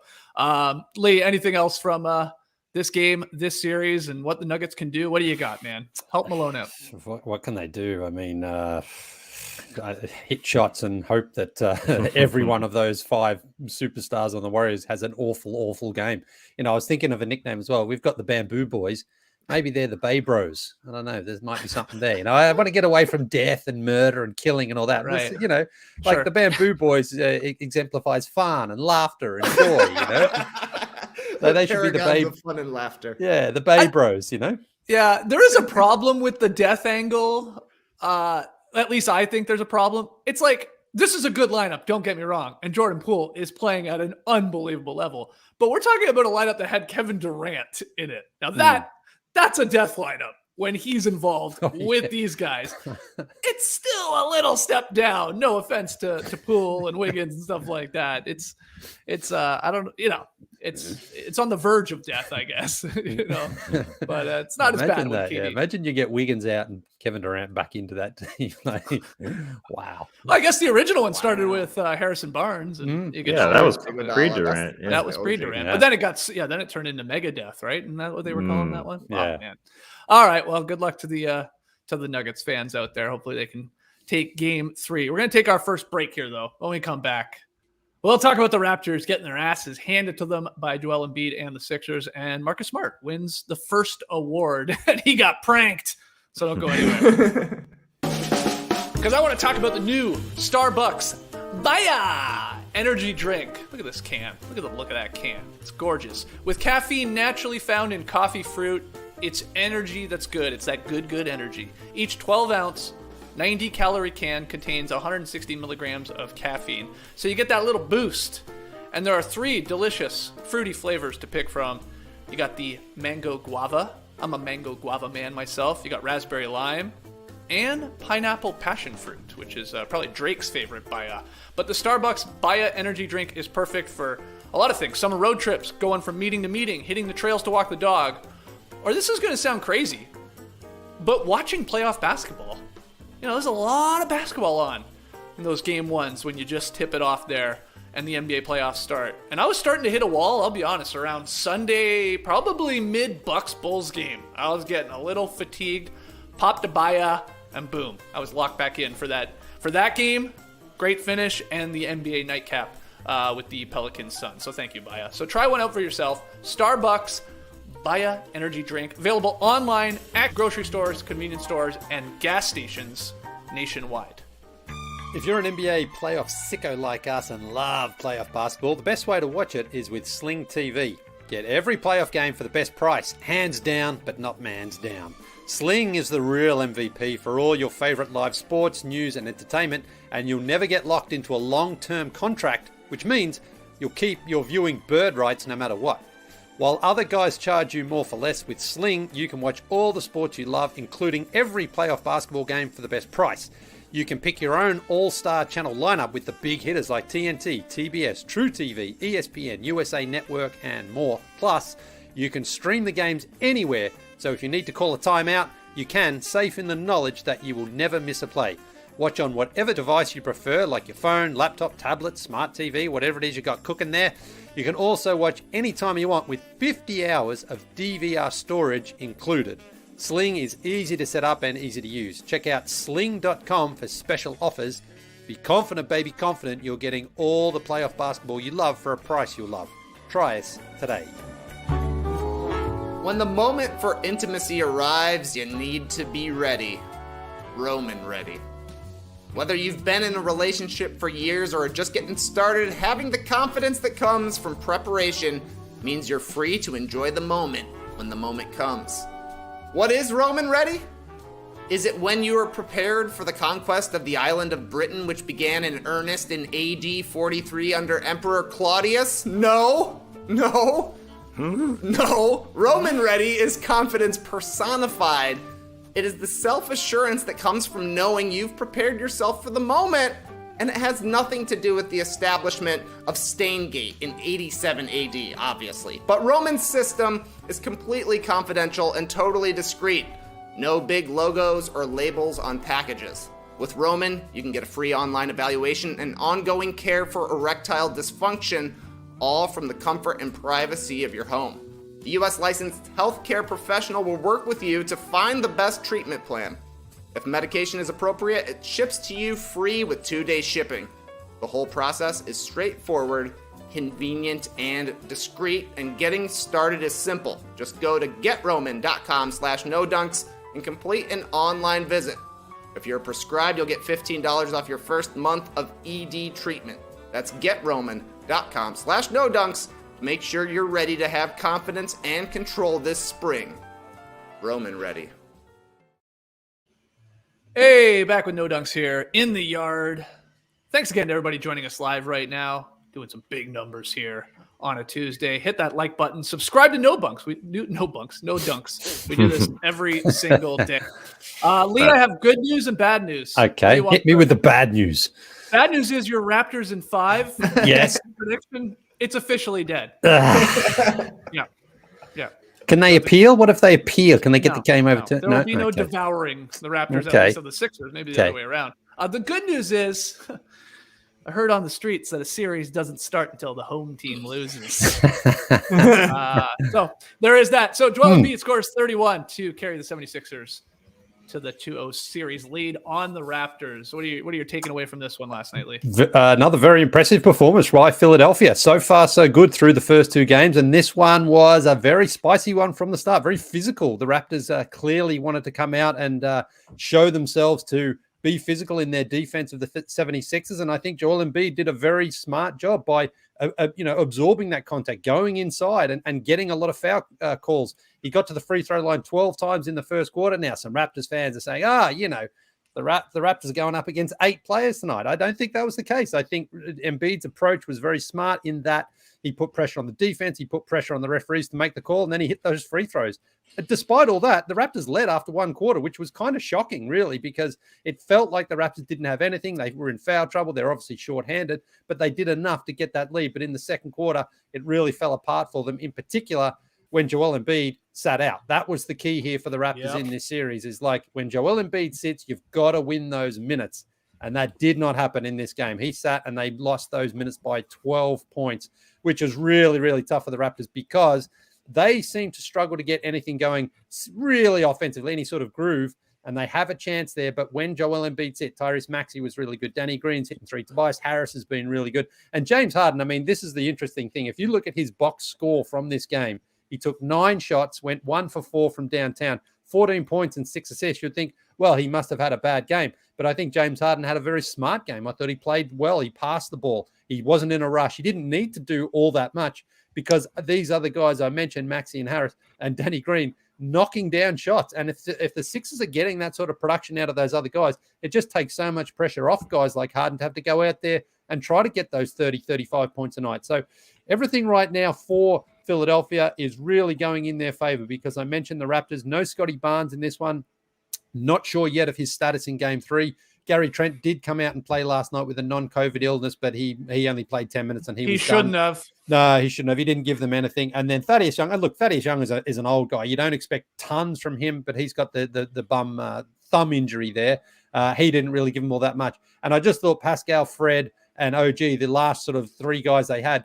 Leigh, anything else from this game, this series, and what the Nuggets can do? What do you got, man? Help Malone out. What can they do? I mean, hit shots and hope that every one of those 5 superstars on the Warriors has an awful game. I was thinking of a nickname as well. We've got the Bamboo Boys. Maybe they're the Bay Bros. I don't know. There might be something there. I want to get away from death and murder and killing and all that. Right. Like the Bamboo Boys exemplifies fun and laughter and joy, So they should be the Bay fun and laughter. Yeah, the Bay Bros, Yeah, there is a problem with the death angle. At least I think there's a problem. It's like, this is a good lineup, don't get me wrong. And Jordan Poole is playing at an unbelievable level. But we're talking about a lineup that had Kevin Durant in it. Now that's a death lineup. when he's involved with these guys, it's still a little step down. No offense to Poole and Wiggins and stuff like that. It's I don't, it's on the verge of death, I guess, but it's not as bad. That, imagine you get Wiggins out and Kevin Durant back into that team. Wow. Well, I guess the original one started with Harrison Barnes. And that was pre-Durant. That was pre-Durant. But then then it turned into Megadeth, right? Isn't that what they were calling that one? Yeah. Oh, man. All right. Well, good luck to the Nuggets fans out there. Hopefully they can take game 3. We're going to take our first break here, though. When we come back, we'll talk about the Raptors getting their asses handed to them by Joel Embiid and the Sixers. And Marcus Smart wins the first award, and he got pranked. So don't go anywhere. Because I want to talk about the new Starbucks Baya energy drink. Look at this can. Look at the look of that can. It's gorgeous. With caffeine naturally found in coffee fruit, it's energy that's good. It's that good energy. Each 12-ounce, 90-calorie can contains 160 milligrams of caffeine. So you get that little boost. And there are 3 delicious fruity flavors to pick from. You got the mango guava. I'm a mango guava man myself. You got raspberry lime. And pineapple passion fruit, which is probably Drake's favorite Baya. But the Starbucks Baya energy drink is perfect for a lot of things. Summer road trips, going from meeting to meeting, hitting the trails to walk the dog. Or this is going to sound crazy, but watching playoff basketball. There's a lot of basketball on in those game 1s when you just tip it off there and the NBA playoffs start. And I was starting to hit a wall, I'll be honest, around Sunday, probably mid-Bucks-Bulls game. I was getting a little fatigued, popped a Baya, and boom, I was locked back in for that game. Great finish, and the NBA nightcap with the Pelicans Suns. So thank you, Baya. So try one out for yourself. Starbucks Baya energy drink, available online at grocery stores, convenience stores, and gas stations nationwide. If you're an NBA playoff sicko like us and love playoff basketball, the best way to watch it is with Sling TV. Get every playoff game for the best price, hands down, but not man's down. Sling is the real MVP for all your favorite live sports, news, and entertainment, and you'll never get locked into a long-term contract, which means you'll keep your viewing bird rights no matter what. While other guys charge you more for less, with Sling, you can watch all the sports you love, including every playoff basketball game for the best price. You can pick your own all-star channel lineup with the big hitters like TNT, TBS, truTV, ESPN, USA Network, and more. Plus, you can stream the games anywhere, so if you need to call a timeout, you can, safe in the knowledge that you will never miss a play. Watch on whatever device you prefer, like your phone, laptop, tablet, smart TV, whatever it is you got cooking there. You can also watch anytime you want with 50 hours of DVR storage included. Sling is easy to set up and easy to use. Check out sling.com for special offers. Be confident, baby, confident you're getting all the playoff basketball you love for a price you'll love. Try us today. When the moment for intimacy arrives, you need to be ready. Roman ready. Whether you've been in a relationship for years or are just getting started, having the confidence that comes from preparation means you're free to enjoy the moment when the moment comes. What is Roman ready? Is it when you are prepared for the conquest of the island of Britain, which began in earnest in AD 43 under Emperor Claudius? No. Roman ready is confidence personified. It is the self-assurance that comes from knowing you've prepared yourself for the moment, and it has nothing to do with the establishment of Staingate in 87 AD, obviously. But Roman's system is completely confidential and totally discreet. No big logos or labels on packages. With Roman, you can get a free online evaluation and ongoing care for erectile dysfunction, all from the comfort and privacy of your home. The U.S. licensed healthcare professional will work with you to find the best treatment plan. If medication is appropriate, it ships to you free with 2-day shipping. The whole process is straightforward, convenient, and discreet, and getting started is simple. Just go to getroman.com/nodunks and complete an online visit. If you're prescribed, you'll get $15 off your first month of ED treatment. That's getroman.com/nodunks. Make sure you're ready to have confidence and control this spring. Roman ready. Hey, back with No Dunks here in the yard. Thanks again to everybody joining us live right now. Doing some big numbers here on a Tuesday. Hit that like button. Subscribe to No Dunks. No Dunks. We do this every single day. Leigh, I have good news and bad news. Okay, hit me with the bad news. Bad news is your Raptors in 5. Yes. Prediction, it's officially dead. Yeah. Can they appeal? What if they appeal? Can they get the game overturned? There will be no devouring the Raptors at least of the Sixers. Maybe the other way around. The good news is, I heard on the streets that a series doesn't start until the home team loses. So there is that. So Joel Embiid scores 31 to carry the 76ers to the 2-0 series lead on the Raptors. What are you taking away from this one last night, Leigh? Another very impressive performance by Philadelphia. So far, so good through the first 2 games. And this one was a very spicy one from the start, very physical. The Raptors clearly wanted to come out and show themselves to be physical in their defense of the 76ers. And I think Joel Embiid did a very smart job by absorbing that contact, going inside and getting a lot of foul calls. He got to the free throw line 12 times in the first quarter. Now some Raptors fans are saying, the Raptors are going up against 8 players tonight. I don't think that was the case. I think Embiid's approach was very smart in that he put pressure on the defense, he put pressure on the referees to make the call, and then he hit those free throws. But despite all that, the Raptors led after 1 quarter, which was kind of shocking, really, because it felt like the Raptors didn't have anything. They were in foul trouble. They're obviously shorthanded, but they did enough to get that lead. But in the second quarter, it really fell apart for them, in particular when Joel Embiid sat out. That was the key here for the Raptors in this series, is like when Joel Embiid sits, you've got to win those minutes. And that did not happen in this game. He sat and they lost those minutes by 12 points, which is really, really tough for the Raptors because they seem to struggle to get anything going really offensively, any sort of groove, and they have a chance there. But when Joel Embiid's hit, Tyrese Maxey was really good. Danny Green's hitting 3. Tobias Harris has been really good. And James Harden, I mean, this is the interesting thing. If you look at his box score from this game, he took 9 shots, went 1 for 4 from downtown, 14 points and 6 assists. You'd think, well, he must have had a bad game. But I think James Harden had a very smart game. I thought he played well. He passed the ball. He wasn't in a rush. He didn't need to do all that much because these other guys I mentioned, Maxey and Harris and Danny Green, knocking down shots. And if the Sixers are getting that sort of production out of those other guys, it just takes so much pressure off guys like Harden to have to go out there and try to get those 30, 35 points a night. So everything right now for Philadelphia is really going in their favor because I mentioned the Raptors. No Scotty Barnes in this one. Not sure yet of his status in Game 3. Gary Trent did come out and play last night with a non-COVID illness, but he only played 10 minutes and he was shouldn't done. have. No, he shouldn't have. He didn't give them anything. And then Thaddeus Young. And look, Thaddeus Young is an old guy. You don't expect tons from him, but he's got the bum thumb injury there. He didn't really give him all that much. And I just thought Pascal, Fred, and OG, the last sort of 3 guys they had,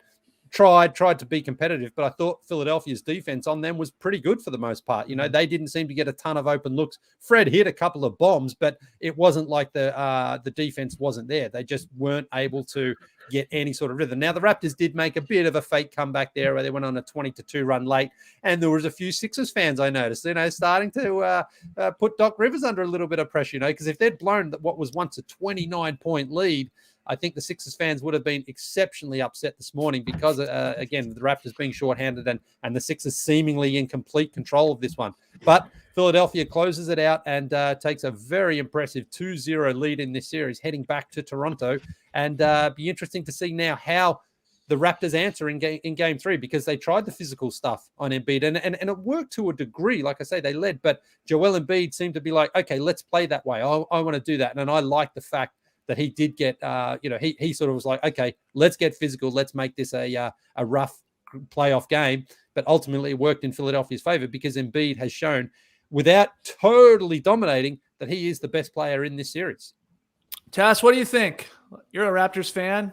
tried to be competitive, but I thought Philadelphia's defense on them was pretty good for the most part. You know, they didn't seem to get a ton of open looks. Fred hit a couple of bombs, but it wasn't like the defense wasn't there. They just weren't able to get any sort of rhythm. Now, the Raptors did make a bit of a fake comeback there where they went on a 20-2 run late, and there was a few Sixers fans I noticed, starting to put Doc Rivers under a little bit of pressure, because if they'd blown what was once a 29-point lead, I think the Sixers fans would have been exceptionally upset this morning because, again, the Raptors being shorthanded and the Sixers seemingly in complete control of this one. But Philadelphia closes it out and takes a very impressive 2-0 lead in this series, heading back to Toronto. And be interesting to see now how the Raptors answer in Game 3 because they tried the physical stuff on Embiid and it worked to a degree. Like I say, they led, but Joel Embiid seemed to be like, okay, let's play that way. I want to do that. And I like the fact that he did get, he sort of was like, okay, let's get physical. Let's make this a rough playoff game. But ultimately it worked in Philadelphia's favor because Embiid has shown without totally dominating that he is the best player in this series. Tass, what do you think? You're a Raptors fan.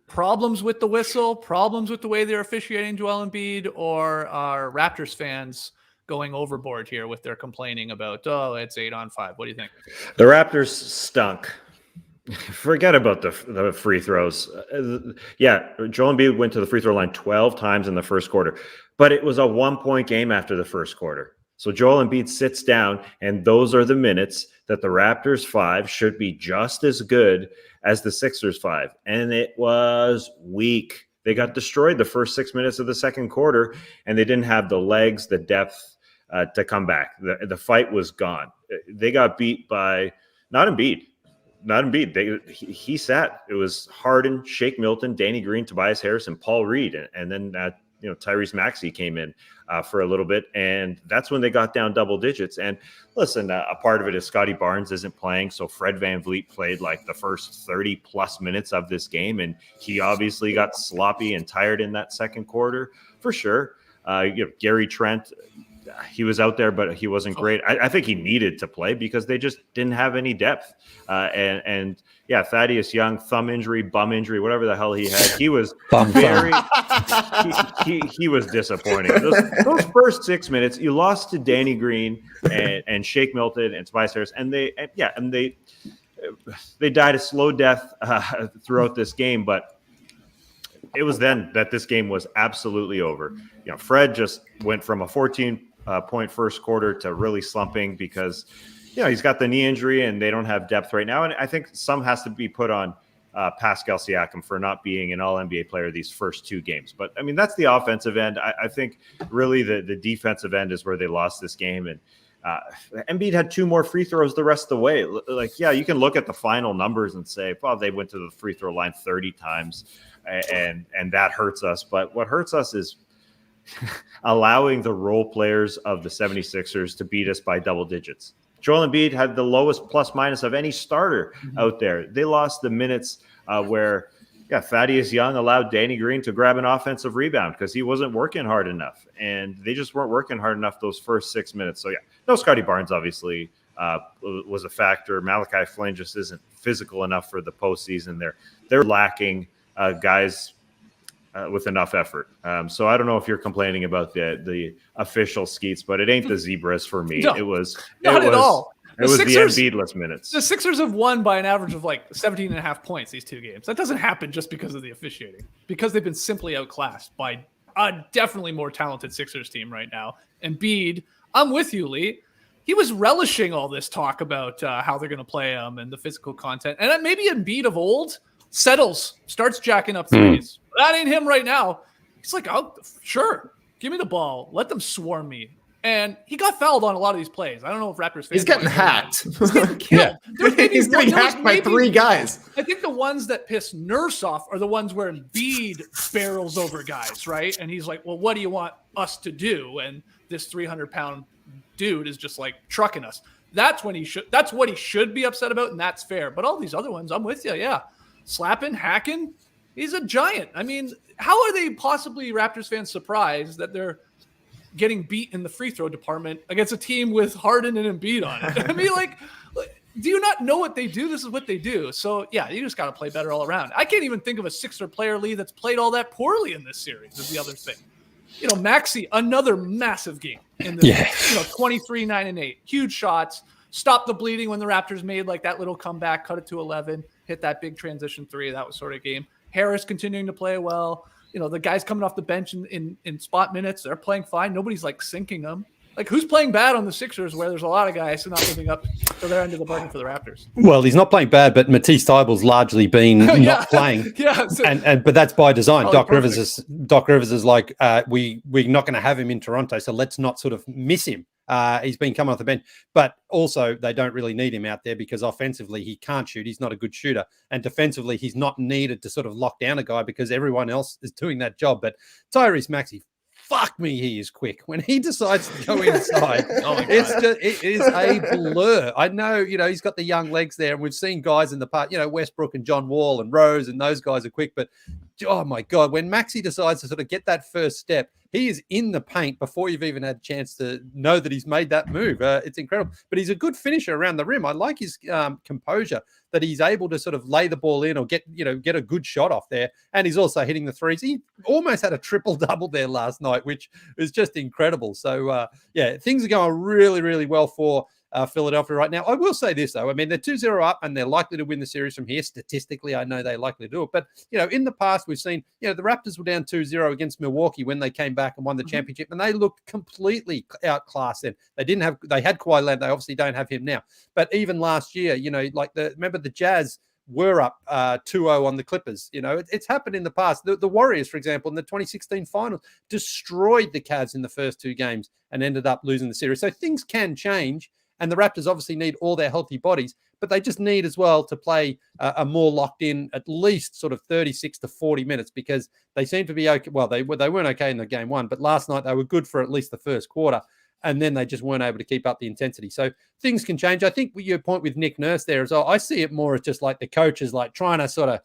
Problems with the whistle, problems with the way they're officiating Joel Embiid, or are Raptors fans going overboard here with their complaining about, it's 8-on-5? What do you think? The Raptors stunk. Forget about the free throws. Joel Embiid went to the free throw line 12 times in the first quarter, but it was a 1-point game after the first quarter. So Joel Embiid sits down, and those are the minutes that the Raptors 5 should be just as good as the Sixers 5. And it was weak. They got destroyed the first 6 minutes of the second quarter, and they didn't have the legs, the depth to come back. The fight was gone. They got beat by, not Embiid, not Embiid. He sat. It was Harden, Shake Milton, Danny Green, Tobias Harris, and Paul Reed, and then Tyrese Maxey came in for a little bit, and that's when they got down double digits. And listen, a part of it is Scotty Barnes isn't playing, so Fred VanVleet played like the first 30 plus minutes of this game, and he obviously got sloppy and tired in that second quarter for sure. Gary Trent, he was out there, but he wasn't great. I think he needed to play because they just didn't have any depth. And Thaddeus Young, thumb injury, bum injury, whatever the hell he had, he was he was disappointing. Those first 6 minutes, you lost to Danny Green and Shake Milton and Tobias Harris, and they died a slow death throughout this game, but it was then that this game was absolutely over. Fred just went from a 14-point first quarter to really slumping because he's got the knee injury and they don't have depth right now. And I think some has to be put on Pascal Siakam for not being an all-NBA player these first two games. But, I mean, that's the offensive end. I think really the defensive end is where they lost this game. And Embiid had 2 more free throws the rest of the way. You can look at the final numbers and say, well, they went to the free throw line 30 times and that hurts us. But what hurts us is allowing the role players of the 76ers to beat us by double digits. Joel Embiid had the lowest plus minus of any starter out there. They lost the minutes where Thaddeus Young allowed Danny Green to grab an offensive rebound because he wasn't working hard enough. And they just weren't working hard enough those first 6 minutes. So, no Scotty Barnes obviously was a factor. Malachi Flynn just isn't physical enough for the postseason. They're lacking guys with enough effort. So I don't know if you're complaining about the official skeets, but it ain't the Zebras for me. No, it was not at all. It was the Embiid-less minutes. The Sixers have won by an average of 17 and a half points these 2 games. That doesn't happen just because of the officiating, because they've been simply outclassed by a definitely more talented Sixers team right now. Embiid, I'm with you, Leigh. He was relishing all this talk about how they're going to play him and the physical content. And then maybe Embiid of old starts jacking up threes. That ain't him right now. He's like, oh, sure, give me the ball. Let them swarm me. And he got fouled on a lot of these plays. I don't know if Raptors fans. He's getting hacked. He's getting killed. He's getting hacked by 3 guys. I think the ones that piss Nurse off are the ones where Embiid barrels over guys, right? And he's like, well, what do you want us to do? And this 300-pound dude is just trucking us. That's what he should be upset about, and that's fair. But all these other ones, I'm with you. Yeah. Slapping, hacking. He's a giant. I mean, how are they possibly Raptors fans surprised that they're getting beat in the free throw department against a team with Harden and Embiid on it? I mean, do you not know what they do? This is what they do. So, you just got to play better all around. I can't even think of a Sixer player, Leigh, that's played all that poorly in this series is the other thing. Maxey, another massive game in this, 23, 9, and 8. Huge shots. Stopped the bleeding when the Raptors made that little comeback, cut it to 11, hit that big transition 3. That was sort of game. Harris continuing to play well. The guys coming off the bench in spot minutes, they're playing fine. Nobody's sinking them. Who's playing bad on the Sixers where there's a lot of guys who are not living up to their end of the bargain for the Raptors? Well, he's not playing bad, but Matisse Thybulle's largely been not playing. But that's by design. Doc Rivers is like, we're not going to have him in Toronto, so let's not sort of miss him. He's been coming off the bench, but also they don't really need him out there because offensively he can't shoot. He's not a good shooter. And defensively, he's not needed to sort of lock down a guy because everyone else is doing that job. But Tyrese Maxey, fuck me, he is quick. When he decides to go inside, it is a blur. I know, he's got the young legs there, and we've seen guys in the past, Westbrook and John Wall and Rose, and those guys are quick. But, oh, my God, when Maxey decides to sort of get that first step, he is in the paint before you've even had a chance to know that he's made that move. It's incredible. But he's a good finisher around the rim. I like his composure, that he's able to sort of lay the ball in or get a good shot off there. And he's also hitting the threes. He almost had a triple-double there last night, which is just incredible. So, things are going really, really well for Philadelphia right now. I will say this, though. I mean, they're 2-0 up, and they're likely to win the series from here. Statistically, I know they're likely to do it. But, in the past, we've seen, the Raptors were down 2-0 against Milwaukee when they came back and won the championship, and they looked completely outclassed then. They had Kawhi Leonard. They obviously don't have him now. But even last year, remember the Jazz were up 2-0 on the Clippers. It's happened in the past. The Warriors, for example, in the 2016 finals, destroyed the Cavs in the first 2 games and ended up losing the series. So things can change. And the Raptors obviously need all their healthy bodies, but they just need as well to play a more locked in, at least sort of 36 to 40 minutes, because they seem to be okay. Well, they weren't okay in the game one, but last night they were good for at least the first quarter. And then they just weren't able to keep up the intensity. So things can change. I think your point with Nick Nurse there as well, I see it more as just like the coaches like trying to sort of,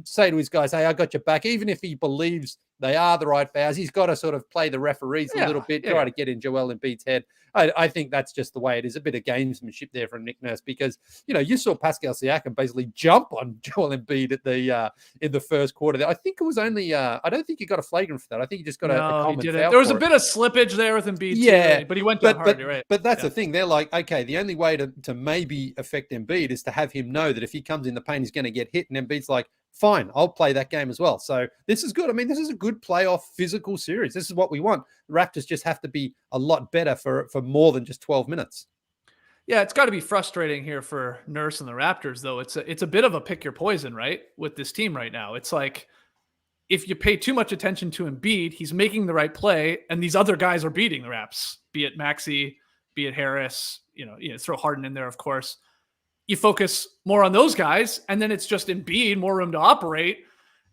say to his guys, hey, I got your back. Even if he believes they are the right fouls, he's got to sort of play the referees a little bit, try to get in Joel Embiid's head. I think that's just the way it is. A bit of gamesmanship there from Nick Nurse, because, you saw Pascal Siakam basically jump on Joel Embiid at in the first quarter. I think it was only, I don't think he got a flagrant for that. I think he just got a common foul. There was a bit of slippage there with Embiid, too, but he went down hard, you're right. But that's the thing. They're like, okay, the only way to maybe affect Embiid is to have him know that if he comes in the paint, he's going to get hit. And Embiid's like, fine, I'll play that game as well. So this is good. I mean, this is a good playoff physical series. This is what we want. The Raptors just have to be a lot better for more than just 12 minutes. Yeah, it's got to be frustrating here for Nurse and the Raptors, though. It's a bit of a pick your poison, right, with this team right now. It's like, if you pay too much attention to Embiid, he's making the right play, and these other guys are beating the Raps, be it Maxey, be it Harris, throw Harden in there, of course. You focus more on those guys, and then it's just Embiid, more room to operate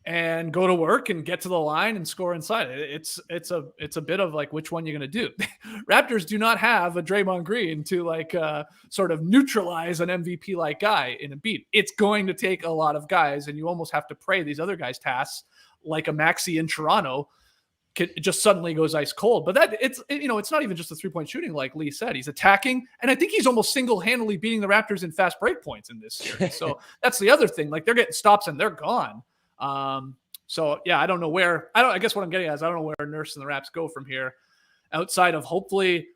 and go to work and get to the line and score inside. It's a bit of like, which one you're going to do. Raptors do not have a Draymond Green to sort of neutralize an MVP like guy in Embiid. It's going to take a lot of guys, and you almost have to pray these other guys' tasks, like a Maxey in Toronto, it just suddenly goes ice cold. But it's not even just the 3-point shooting, like Leigh said. He's attacking, and I think he's almost single-handedly beating the Raptors in fast break points in this series. So that's the other thing. Like, they're getting stops and they're gone. So yeah, I don't know where. I guess what I'm getting at is I don't know where Nurse and the Raps go from here, outside of hopefully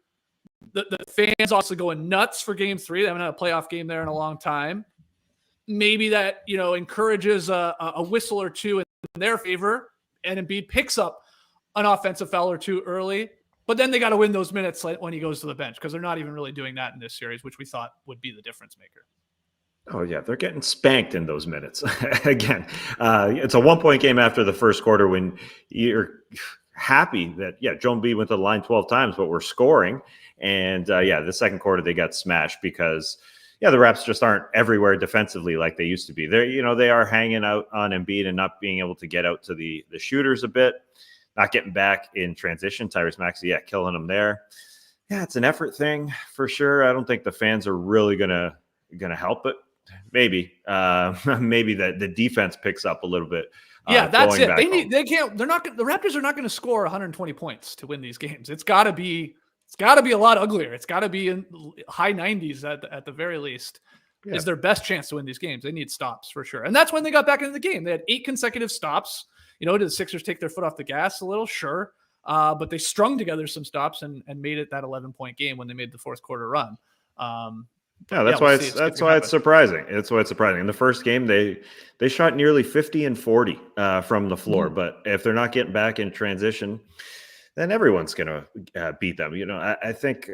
the fans also going nuts for Game 3. They haven't had a playoff game there in a long time. Maybe that encourages a whistle or two in their favor, and Embiid picks up an offensive foul or two early, but then they got to win those minutes when he goes to the bench, because they're not even really doing that in this series, which we thought would be the difference maker. Oh, yeah, they're getting spanked in those minutes. Again, it's a 1-point game after the first quarter when you're happy that, Joe Embiid went to the line 12 times, but we're scoring. And, the second quarter they got smashed because, the Raps just aren't everywhere defensively like they used to be. They are hanging out on Embiid and not being able to get out to the shooters a bit. Not getting back in transition. Tyrese Maxey, killing him there. Yeah, it's an effort thing for sure. I don't think the fans are really gonna help it. Maybe the defense picks up a little bit. That's it. The Raptors are not going to score 120 points to win these games. It's got to be a lot uglier. It's got to be in high 90s at the very least. Yeah. Is their best chance to win these games. They need stops for sure. And that's when they got back into the game. They had 8 consecutive stops. Did the Sixers take their foot off the gas a little? Sure. But they strung together some stops and made it that 11-point game when they made the fourth quarter run. That's why it's surprising. That's why it's surprising. In the first game, they shot nearly 50 and 40 from the floor. Mm-hmm. But if they're not getting back in transition, then everyone's going to beat them. I think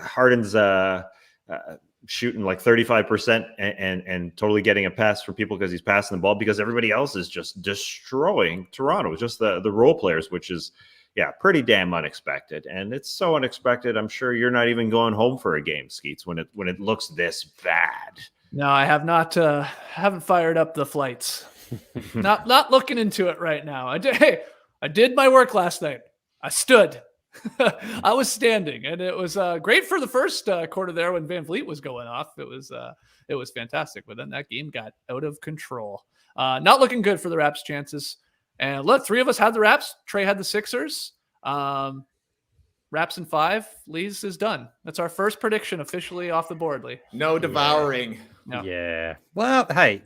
Harden's shooting like 35% and totally getting a pass from people because he's passing the ball, because everybody else is just destroying Toronto, just the role players, which is pretty damn unexpected. And it's so unexpected, I'm sure you're not even going home for a game, Skeets, when it looks this bad. No, I have not haven't fired up the flights. not looking into it right now. I did my work last night. I stood. I was standing, and it was great for the first quarter there when Van Vliet was going off. It was fantastic, but then that game got out of control. Not looking good for the Raps' chances. And look, 3 of us had the Raps. Trey had the Sixers. Raps in 5. Leigh's is done. That's our first prediction officially off the board, Leigh. No devouring. No. Yeah. Well, hey,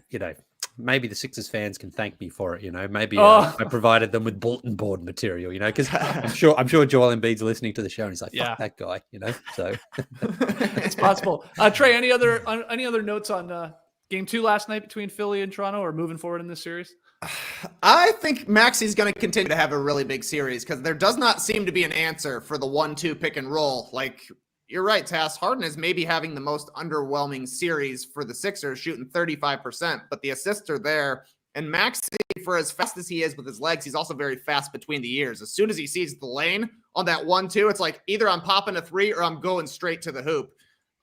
maybe the Sixers fans can thank me for it. Maybe I provided them with bulletin board material, because I'm sure Joel Embiid's listening to the show and he's like, fuck that guy, so it's possible. Trey, any other notes on game 2 last night between Philly and Toronto, or moving forward in this series? I think Maxey's going to continue to have a really big series, because there does not seem to be an answer for the 1-2 pick and roll. Like, you're right, Tass. Harden is maybe having the most underwhelming series for the Sixers, shooting 35%, but the assists are there And Maxey, for as fast as he is with his legs, he's also very fast between the ears. As soon as he sees the lane on that 1-2, it's like either I'm popping a three or I'm going straight to the hoop.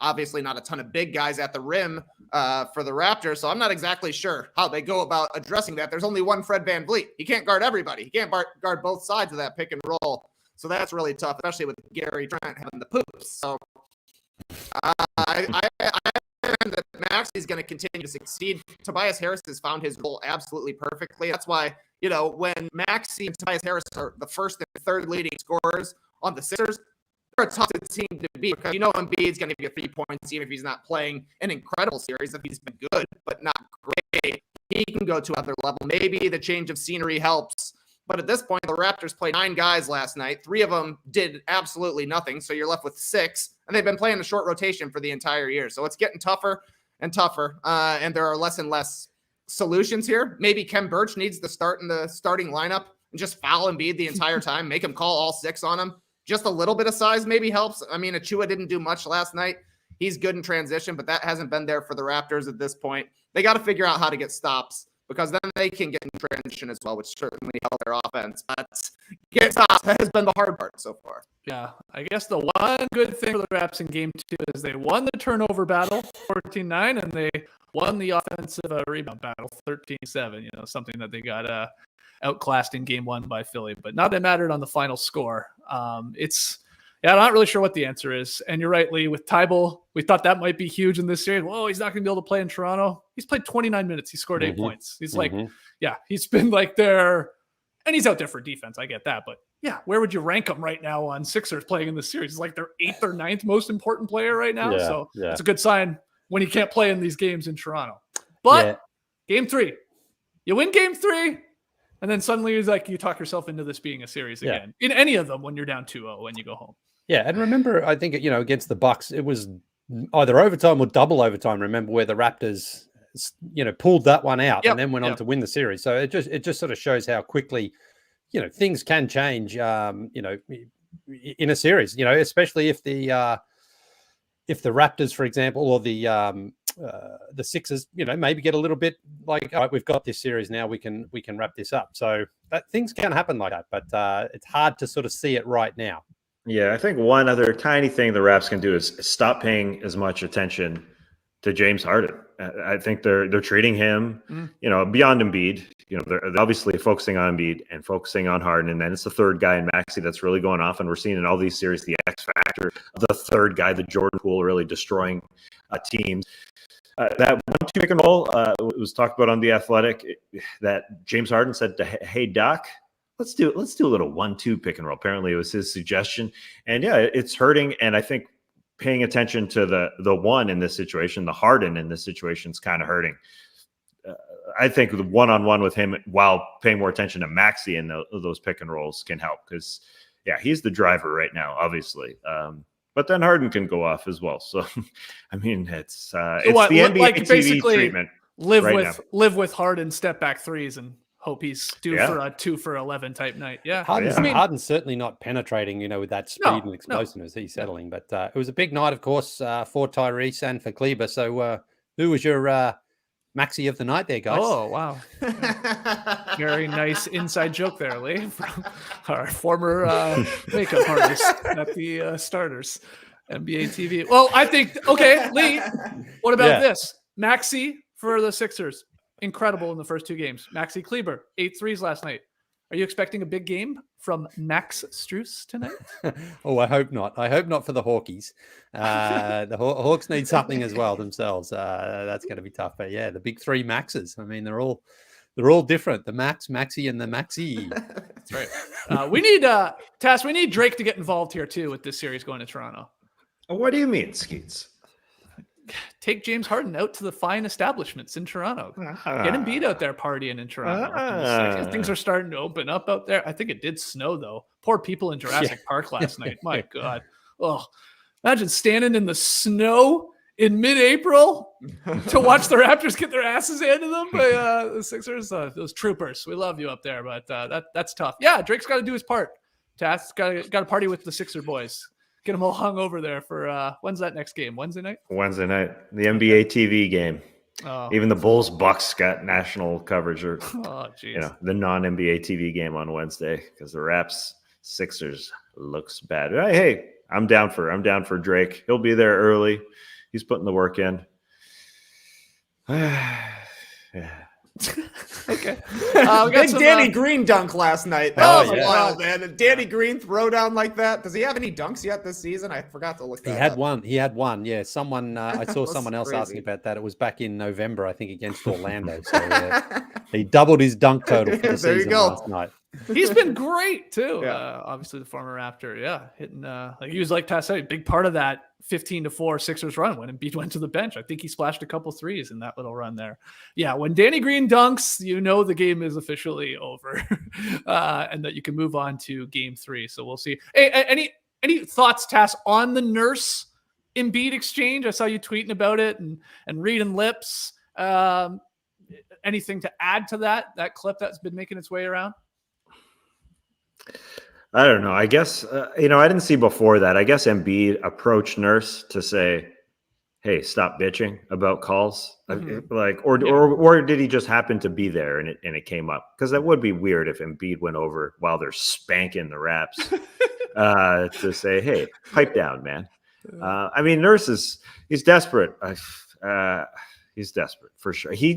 Obviously not a ton of big guys at the rim for the Raptors, so I'm not exactly sure how they go about addressing that. There's only one Fred VanVleet. He can't guard everybody. He can't guard both sides of that pick and roll. So that's really tough, especially with Gary Trent having the poops. So I that Maxey's going to continue to succeed. Tobias Harris has found his role absolutely perfectly. That's why, when Maxey and Tobias Harris are the first and third leading scorers on the Sixers, they're a tough team to beat because Embiid's going to give you 3 points even if he's not playing an incredible series. If he's been good but not great, he can go to another level. Maybe the change of scenery helps. But at this point, the Raptors played 9 guys last night. 3 of them did absolutely nothing. So you're left with 6. And they've been playing a short rotation for the entire year. So it's getting tougher and tougher. And there are less and less solutions here. Maybe Kem Birch needs to start in the starting lineup and just foul Embiid the entire time. Make him call all 6 on him. Just a little bit of size maybe helps. I mean, Achua didn't do much last night. He's good in transition, but that hasn't been there for the Raptors at this point. They got to figure out how to get stops, because then they can get in transition as well, which certainly helps their offense. But getting stops has been the hard part so far. Yeah, I guess the one good thing for the Raps in Game 2 is they won the turnover battle 14-9, and they won the offensive rebound battle 13-7, something that they got outclassed in Game 1 by Philly. But not that mattered on the final score. I'm not really sure what the answer is. And you're right, Leigh, with Tybal, we thought that might be huge in this series. Whoa, he's not going to be able to play in Toronto. He's played 29 minutes. He scored 8 points. He's he's been there, and he's out there for defense. I get that. But yeah, where would you rank him right now on Sixers playing in the series? He's like their 8th or 9th most important player right now. It's a good sign when he can't play in these games in Toronto. But Game 3, you win Game 3. And then suddenly you talk yourself into this being a series again. In any of them when you're down 2-0 when you go home. Yeah, and remember, I think, against the Bucks, it was either overtime or double overtime. Remember where the Raptors, pulled that one out and then went on to win the series. So it just sort of shows how quickly, things can change, in a series, especially if the Raptors, for example, or the Sixers, maybe get a little bit like, all right, we've got this series now, we can wrap this up. So things can happen like that, but it's hard to sort of see it right now. Yeah, I think one other tiny thing the Raps can do is stop paying as much attention to James Harden. I think they're treating him, beyond Embiid. They're obviously focusing on Embiid and focusing on Harden, and then it's the third guy in Maxey that's really going off. And we're seeing in all these series the X factor of the third guy, the Jordan Poole, really destroying teams. That 1-2 pick and roll was talked about on The Athletic. That James Harden said to, "Hey Doc, let's do a little 1-2 pick and roll." Apparently, it was his suggestion, and it's hurting. And I think paying attention to the one in this situation, the Harden in this situation, is kind of hurting. I think the one-on-one with him while paying more attention to Maxey and those pick and rolls can help, because he's the driver right now, obviously. But then Harden can go off as well. So, I mean, it's the NBA TV treatment. Live with Harden step back threes and hope he's due for a 2 for 11 type night. Yeah, Harden's certainly not penetrating, with that speed and explosiveness he's settling. But it was a big night, of course, for Tyrese and for Kleber. So, who was your Maxey of the night there, guys? Oh, wow. Very nice inside joke there, Leigh, from our former makeup artist at the Starters NBA TV. Well, I think, okay, Leigh, what about this? Maxey for the Sixers. Incredible in the first 2 games. Maxey Kleber, 8 threes last night. Are you expecting a big game from Max Strus tonight? Oh, I hope not. I hope not for the Hawkies. The Hawks need something as well themselves. That's going to be tough. But the big 3 Maxes. I mean, they're all different. The Max, Maxey, and the Maxey. That's right. We need Tass. We need Drake to get involved here too with this series going to Toronto. What do you mean, Skeets? Take James Harden out to the fine establishments in Toronto. Get Embiid out there partying in Toronto. Things are starting to open up out there. I think it did snow, though. Poor people in Jurassic Park last night. My God. Oh, imagine standing in the snow in mid-April to watch the Raptors get their asses handed them by the Sixers. Those troopers. We love you up there, but that's tough. Yeah, Drake's got to do his part. Tass got to party with the Sixer boys. Get them all hung over there for when's that next game? Wednesday night? Wednesday night. The NBA TV game. Oh, Even the Bulls Bucks got national coverage, or oh, geez. you know, the non-NBA TV game on Wednesday because the Raps Sixers looks bad. Hey, I'm down for Drake. He'll be there early. He's putting the work in. Yeah. Okay. Big Danny Green dunk last night. That Oh, was yeah. wild, man. And Danny Green throw down like that. Does he have any dunks yet this season? I forgot to look that He had up. one. He had one. Yeah. Someone, I saw That's someone else crazy. asking about that. It was back in November, I think, against Orlando. So he doubled his dunk total for the There you season go. last night. He's been great too. Yeah. Obviously, the former Raptor, hitting like he was like Taz said, big part of that 15-4 Sixers run when Embiid went to the bench. I think he splashed a couple threes in that little run there. Yeah, when Danny Green dunks, you know the game is officially over, and that you can move on to Game 3. So we'll see. Hey, any thoughts, Taz, on the Nurse Embiid exchange? I saw you tweeting about it and reading lips. Anything to add to that clip that's been making its way around? I don't know. I guess, I didn't see before that. I guess Embiid approached Nurse to say, hey, stop bitching about calls. Or did he just happen to be there and it came up? Because that would be weird if Embiid went over while they're spanking the Raps to say, hey, pipe down, man. Nurse he's desperate. He's desperate for sure. He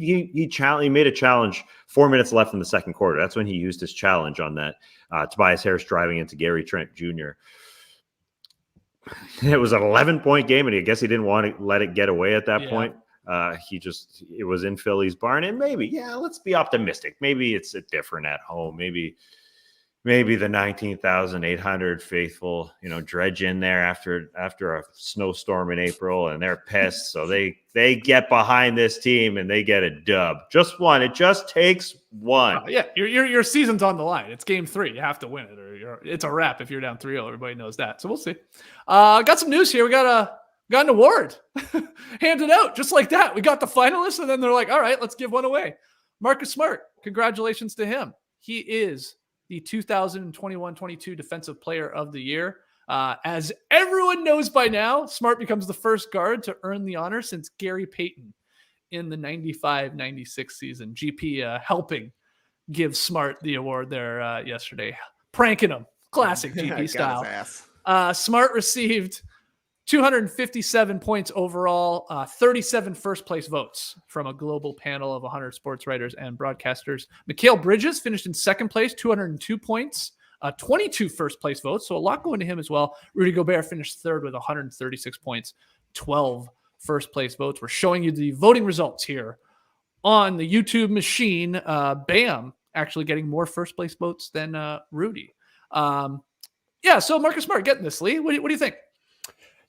made a challenge 4 minutes left in the second quarter. That's when he used his challenge on that Tobias Harris driving into Gary Trent Jr. It was an 11-point game, and I guess he didn't want to let it get away at that point. It was in Philly's barn, and maybe, let's be optimistic. Maybe it's different at home. Maybe the 19,800 faithful, dredge in there after a snowstorm in April, and they're pissed. So they get behind this team and they get a dub. Just one. It just takes one. Your season's on the line. It's Game 3. You have to win it, or it's a wrap if you're down 3-0. Everybody knows that. So we'll see. Got some news here. We got an award handed out just like that. We got the finalists, and then they're like, all right, let's give one away. Marcus Smart. Congratulations to him. He is the 2021-22 Defensive Player of the Year. As everyone knows by now, Smart becomes the first guard to earn the honor since Gary Payton in the 95-96 season. GP helping give Smart the award there yesterday. Pranking him. Classic GP style. Smart received 257 points overall, 37 first-place votes from a global panel of 100 sports writers and broadcasters. Mikal Bridges finished in second place, 202 points, 22 first-place votes, so a lot going to him as well. Rudy Gobert finished third with 136 points, 12 first-place votes. We're showing you the voting results here on the YouTube machine. Bam, actually getting more first-place votes than Rudy. So Marcus Smart getting this, Leigh. What do you think?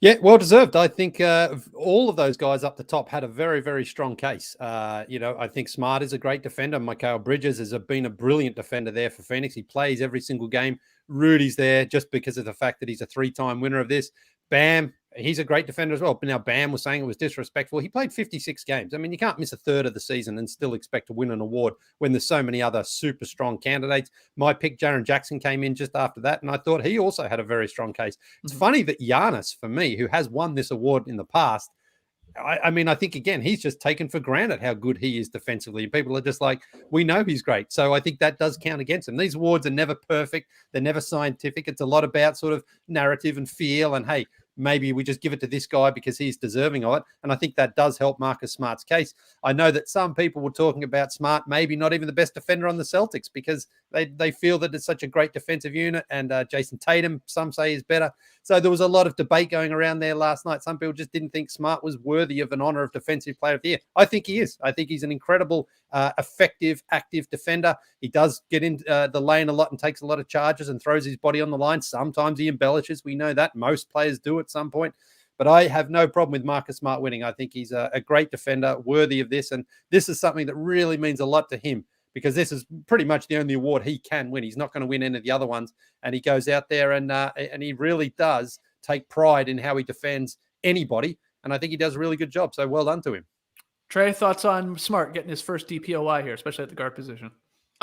Yeah, well deserved. I think all of those guys up the top had a very, very strong case. I think Smart is a great defender. Mikal Bridges has been a brilliant defender there for Phoenix. He plays every single game. Rudy's there just because of the fact that he's a 3-time winner of this. Bam, he's a great defender as well. But now Bam was saying it was disrespectful. He played 56 games. I mean, you can't miss a third of the season and still expect to win an award when there's so many other super strong candidates. My pick, Jaren Jackson, came in just after that, and I thought he also had a very strong case. It's funny that Giannis, for me, who has won this award in the past, I think, again, he's just taken for granted how good he is defensively. People are just like, we know he's great. So I think that does count against him. These awards are never perfect. They're never scientific. It's a lot about sort of narrative and feel and, hey, maybe we just give it to this guy because he's deserving of it. And I think that does help Marcus Smart's case. I know that some people were talking about Smart, maybe not even the best defender on the Celtics because they feel that it's such a great defensive unit. And Jason Tatum, some say, is better. So there was a lot of debate going around there last night. Some people just didn't think Smart was worthy of an honor of Defensive Player of the Year. I think he is. I think he's an incredible, effective, active defender. He does get in the lane a lot and takes a lot of charges and throws his body on the line. Sometimes he embellishes. We know that. Most players do at some point. But I have no problem with Marcus Smart winning. I think he's a great defender, worthy of this. And this is something that really means a lot to him because this is pretty much the only award he can win. He's not going to win any of the other ones. And he goes out there and he really does take pride in how he defends anybody. And I think he does a really good job. So well done to him. Trey, thoughts on Smart getting his first DPOY here, especially at the guard position?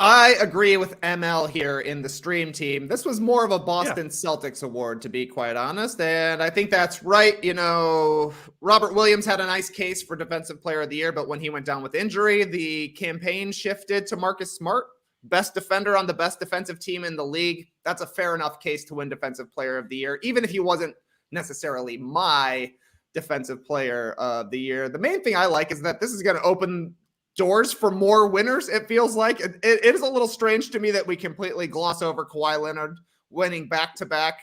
I agree with ML here in the stream team. This was more of a Boston Celtics award, to be quite honest. And I think that's right. You know, Robert Williams had a nice case for Defensive Player of the Year, but when he went down with injury, the campaign shifted to Marcus Smart, best defender on the best defensive team in the league. That's a fair enough case to win Defensive Player of the Year, even if he wasn't necessarily my Defensive Player of the Year. The main thing I like is that this is going to open doors for more winners. It feels like it is a little strange to me that we completely gloss over Kawhi Leonard winning back-to-back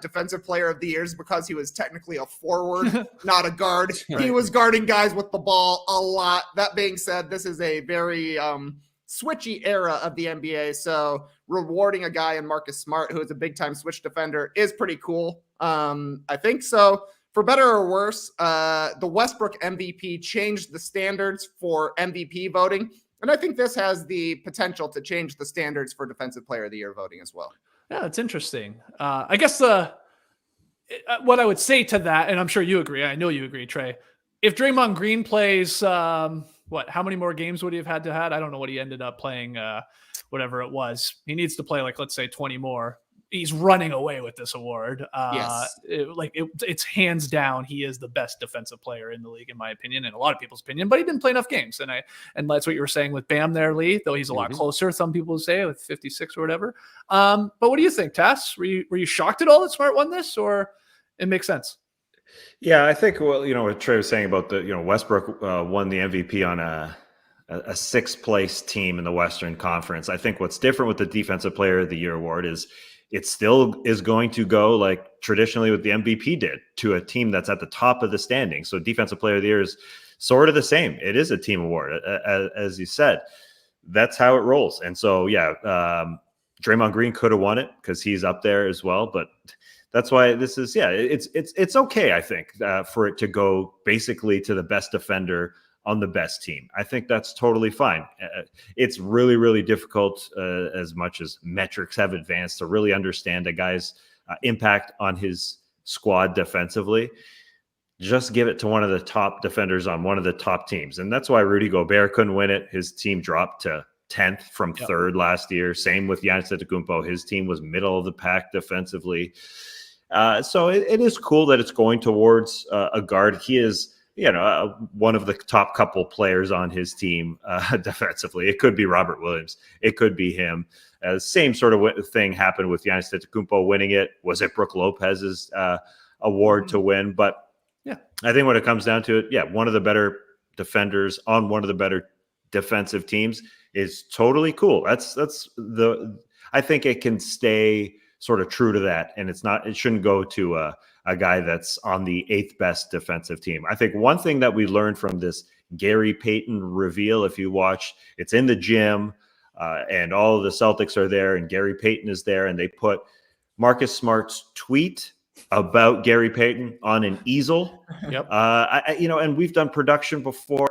Defensive Player of the Years because he was technically a forward, not a guard. Right. He was guarding guys with the ball a lot. That being said, this is a very switchy era of the NBA. So rewarding a guy in Marcus Smart, who is a big-time switch defender, is pretty cool. I think so. For better or worse, the Westbrook MVP changed the standards for MVP voting. And I think this has the potential to change the standards for Defensive Player of the Year voting as well. Yeah, it's interesting. I guess what I would say to that, and I'm sure you agree, I know you agree, Trey, if Draymond Green plays, how many more games would he have had to have? I don't know what he ended up playing, whatever it was. He needs to play, let's say 20 more. He's running away with this award. Yes. It's hands down. He is the best defensive player in the league, in my opinion, and a lot of people's opinion, but he didn't play enough games. And that's what you were saying with Bam there, Leigh, though he's a lot closer. Some people would say with 56 or whatever. But what do you think, Tass? Were you shocked at all that Smart won this, or it makes sense? Yeah, I think, what Trey was saying about Westbrook won the MVP on a sixth place team in the Western Conference. I think what's different with the Defensive Player of the Year award is it still is going to go like traditionally what the MVP did to a team that's at the top of the standing. So Defensive Player of the Year is sort of the same. It is a team award, as you said. That's how it rolls. And so, Draymond Green could have won it because he's up there as well. But that's why this is, it's okay, I think, for it to go basically to the best defender on the best team. I think that's totally fine. It's really, really difficult, as much as metrics have advanced, to really understand a guy's impact on his squad defensively. Just give it to one of the top defenders on one of the top teams. And that's why Rudy Gobert couldn't win it. His team dropped to 10th from third last year. Same with Giannis Antetokounmpo. His team was middle of the pack defensively. So it is cool that it's going towards a guard. He is, one of the top couple players on his team defensively. It could be Robert Williams. It could be him. Same sort of thing happened with Giannis Antetokounmpo winning it. Was it Brook Lopez's award to win? But I think when it comes down to it, one of the better defenders on one of the better defensive teams is totally cool. I think it can stay sort of true to that. And it shouldn't go to a guy that's on the 8th best defensive team. I think one thing that we learned from this Gary Payton reveal, if you watch, it's in the gym and all of the Celtics are there and Gary Payton is there, and they put Marcus Smart's tweet about Gary Payton on an easel. Yep. And we've done production before.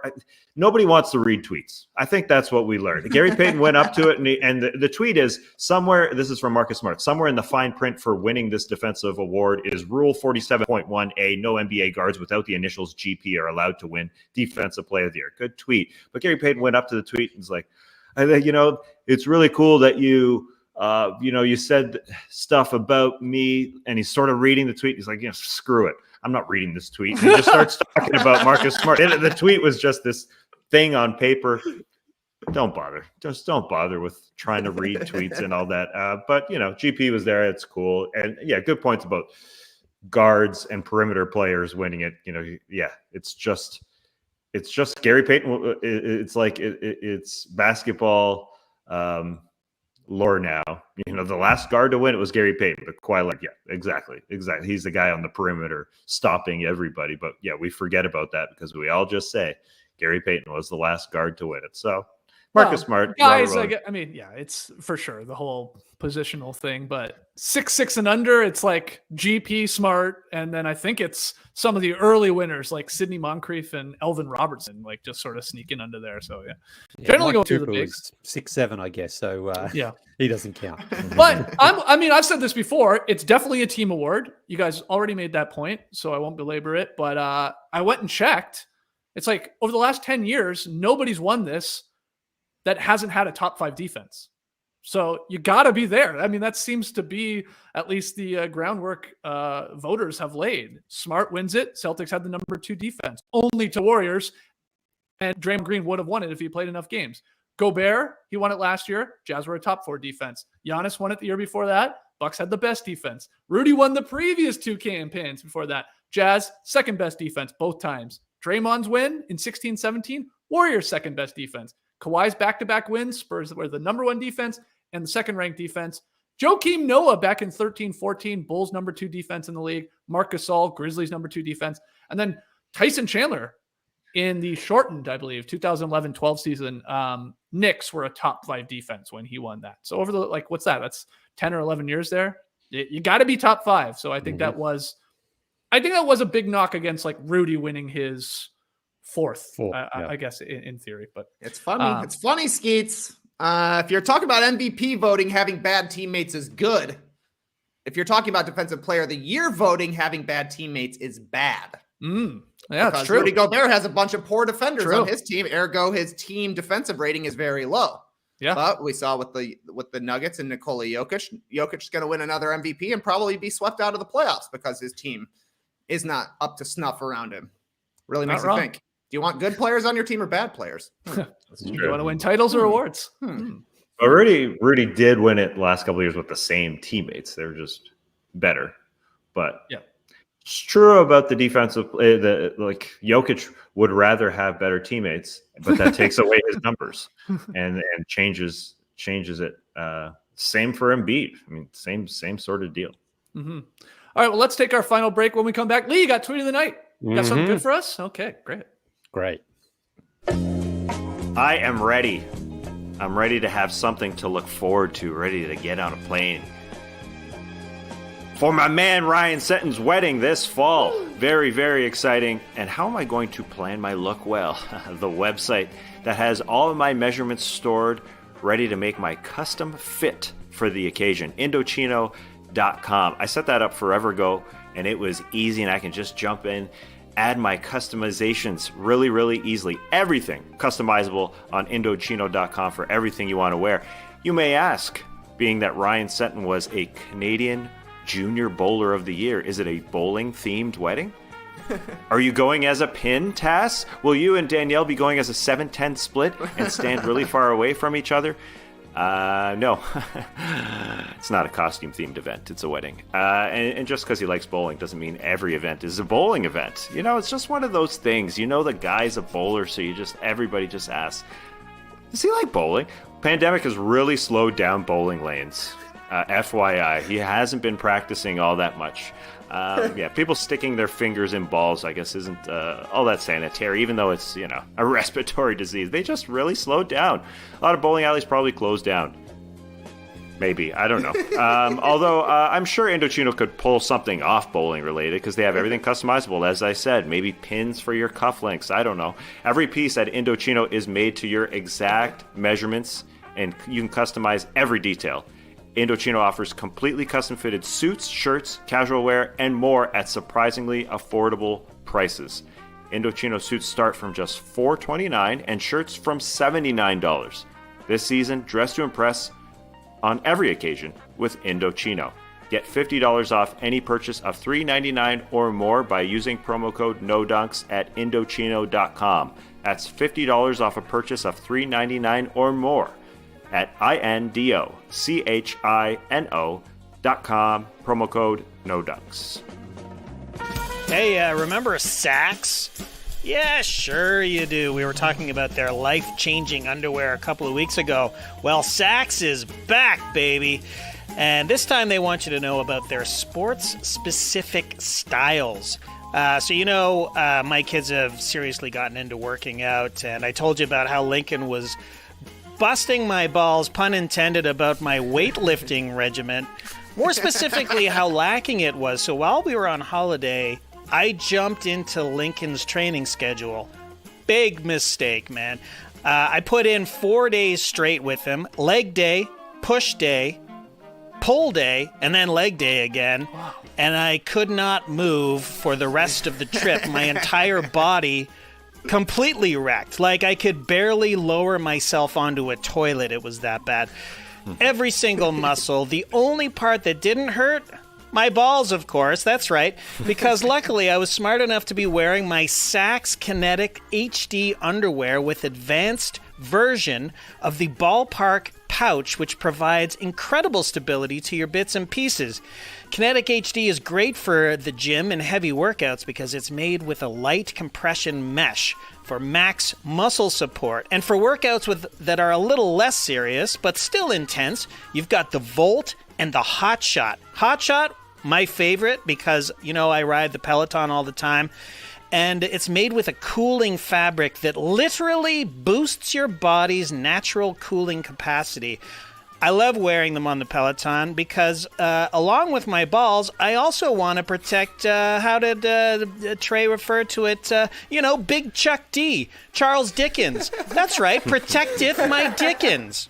Nobody wants to read tweets. I think that's what we learned. Gary Payton went up to it, and the tweet is somewhere. This is from Marcus Smart. Somewhere in the fine print for winning this defensive award is Rule 47.1A. No NBA guards without the initials GP are allowed to win Defensive Player of the Year. Good tweet. But Gary Payton went up to the tweet and was like, it's really cool that you said stuff about me, and he's sort of reading the tweet. He's like, screw it. I'm not reading this tweet. And he just starts talking about Marcus Smart. And the tweet was just this thing on paper. Don't bother. Just don't bother with trying to read tweets and all that. But GP was there. It's cool. And good points about guards and perimeter players winning it. It's just Gary Payton. It's like it's basketball lore now. The last guard to win it was Gary Payton, but Kawhi, exactly. He's the guy on the perimeter stopping everybody. But we forget about that because we all just say Gary Payton was the last guard to win it. So Marcus Smart, guys, it's for sure the whole positional thing. But 6'6" and under, it's like GP, Smart, and then I think it's some of the early winners like Sidney Moncrief and Elvin Robertson, like just sort of sneaking under there. So generally going through the bigs. 6'7", I guess. So he doesn't count. But I've said this before. It's definitely a team award. You guys already made that point, so I won't belabor it. But I went and checked. It's like over the last 10 years, nobody's won this that hasn't had a top 5 defense. So you got to be there. I mean, that seems to be at least the groundwork voters have laid. Smart wins it. Celtics had the number 2 defense, only to Warriors. And Draymond Green would have won it if he played enough games. Gobert, he won it last year. Jazz were a top 4 defense. Giannis won it the year before that. Bucks had the best defense. Rudy won the previous 2 campaigns before that. Jazz, second best defense both times. Draymond's win in 16-17, Warriors second best defense. Kawhi's back-to-back wins, Spurs were the number 1 defense and the second-ranked defense. Joakim Noah back in 13-14, Bulls number 2 defense in the league. Marc Gasol, Grizzlies number 2 defense. And then Tyson Chandler in the shortened, I believe, 2011-12 season, Knicks were a top 5 defense when he won that. So over the, what's that? That's 10 or 11 years there. You got to be top 5. So I think that was a big knock against Rudy winning his fourth, I guess in theory, but it's funny. It's funny, Skeets. If you're talking about MVP voting, having bad teammates is good. If you're talking about defensive player of the year voting, having bad teammates is bad. Yeah, because true. Rudy Gobert has a bunch of poor defenders on his team. Ergo, his team defensive rating is very low. Yeah, but we saw with the Nuggets and Nikola Jokic. Jokic is going to win another MVP and probably be swept out of the playoffs because his team is not up to snuff around him. Really makes you think. Do you want good players on your team or bad players? Do you want to win titles or awards? But Rudy did win it the last couple of years with the same teammates. They're just better. But yeah, it's true about the defensive. Jokic would rather have better teammates, but that takes away his numbers and changes it. Same for Embiid. I mean, same sort of deal. Mm-hmm. All right, well, let's take our final break. When we come back, Leigh, you got tweet of the night. You got something good for us? Okay, great. I am ready. I'm ready to have something to look forward to, ready to get on a plane. For my man Ryan Seton's wedding this fall. Very, very exciting. And how am I going to plan my look? Well, the website that has all of my measurements stored, ready to make my custom fit for the occasion. Indochino.com. I set that up forever ago, and it was easy, and I can just jump in, add my customizations really, really easily. Everything customizable on Indochino.com for everything you want to wear. You may ask, being that Ryan Seton was a Canadian Junior Bowler of the Year, is it a bowling-themed wedding? Are you going as a pin, Tass? Will you and Danielle be going as a 7-10 split and stand really far away from each other? No, it's not a costume-themed event. It's a wedding. And just because he likes bowling doesn't mean every event is a bowling event. You know, it's just one of those things. You know, the guy's a bowler, so everybody just asks, does he like bowling? Pandemic has really slowed down bowling lanes. FYI, he hasn't been practicing all that much. People sticking their fingers in balls, I guess, isn't all that sanitary, even though it's, a respiratory disease. They just really slowed down. A lot of bowling alleys probably closed down. Maybe. I don't know. Although I'm sure Indochino could pull something off bowling related because they have everything customizable, as I said. Maybe pins for your cufflinks. I don't know. Every piece at Indochino is made to your exact measurements, and you can customize every detail. Indochino offers completely custom-fitted suits, shirts, casual wear, and more at surprisingly affordable prices. Indochino suits start from just $429 and shirts from $79. This season, dress to impress on every occasion with Indochino. Get $50 off any purchase of $399 or more by using promo code NODUNKS at Indochino.com. That's $50 off a purchase of $399 or more at INDOCHINO.com, promo code NODUNKS. Hey, remember Saxx? Yeah, sure you do. We were talking about their life-changing underwear a couple of weeks ago. Well, Saxx is back, baby. And this time they want you to know about their sports-specific styles. My kids have seriously gotten into working out, and I told you about how Lincoln was busting my balls, pun intended, about my weightlifting regimen. More specifically, how lacking it was. So while we were on holiday, I jumped into Lincoln's training schedule. Big mistake, man. I put in 4 days straight with him. Leg day, push day, pull day, and then leg day again. And I could not move for the rest of the trip. My entire body completely wrecked. Like I could barely lower myself onto a toilet. It was that bad. Every single muscle. The only part that didn't hurt? My balls, of course. That's right. Because luckily I was smart enough to be wearing my Sax Kinetic HD underwear with advanced version of the ballpark pouch, which provides incredible stability to your bits and pieces. Kinetic HD is great for the gym and heavy workouts because it's made with a light compression mesh for max muscle support. And for workouts that are a little less serious but still intense, you've got the Volt and the Hot Shot. Hot Shot, my favorite, because, I ride the Peloton all the time. And it's made with a cooling fabric that literally boosts your body's natural cooling capacity. I love wearing them on the Peloton because, along with my balls, I also want to protect, how did Trey refer to it? Big Chuck D, Charles Dickens. That's right, protecteth my Dickens.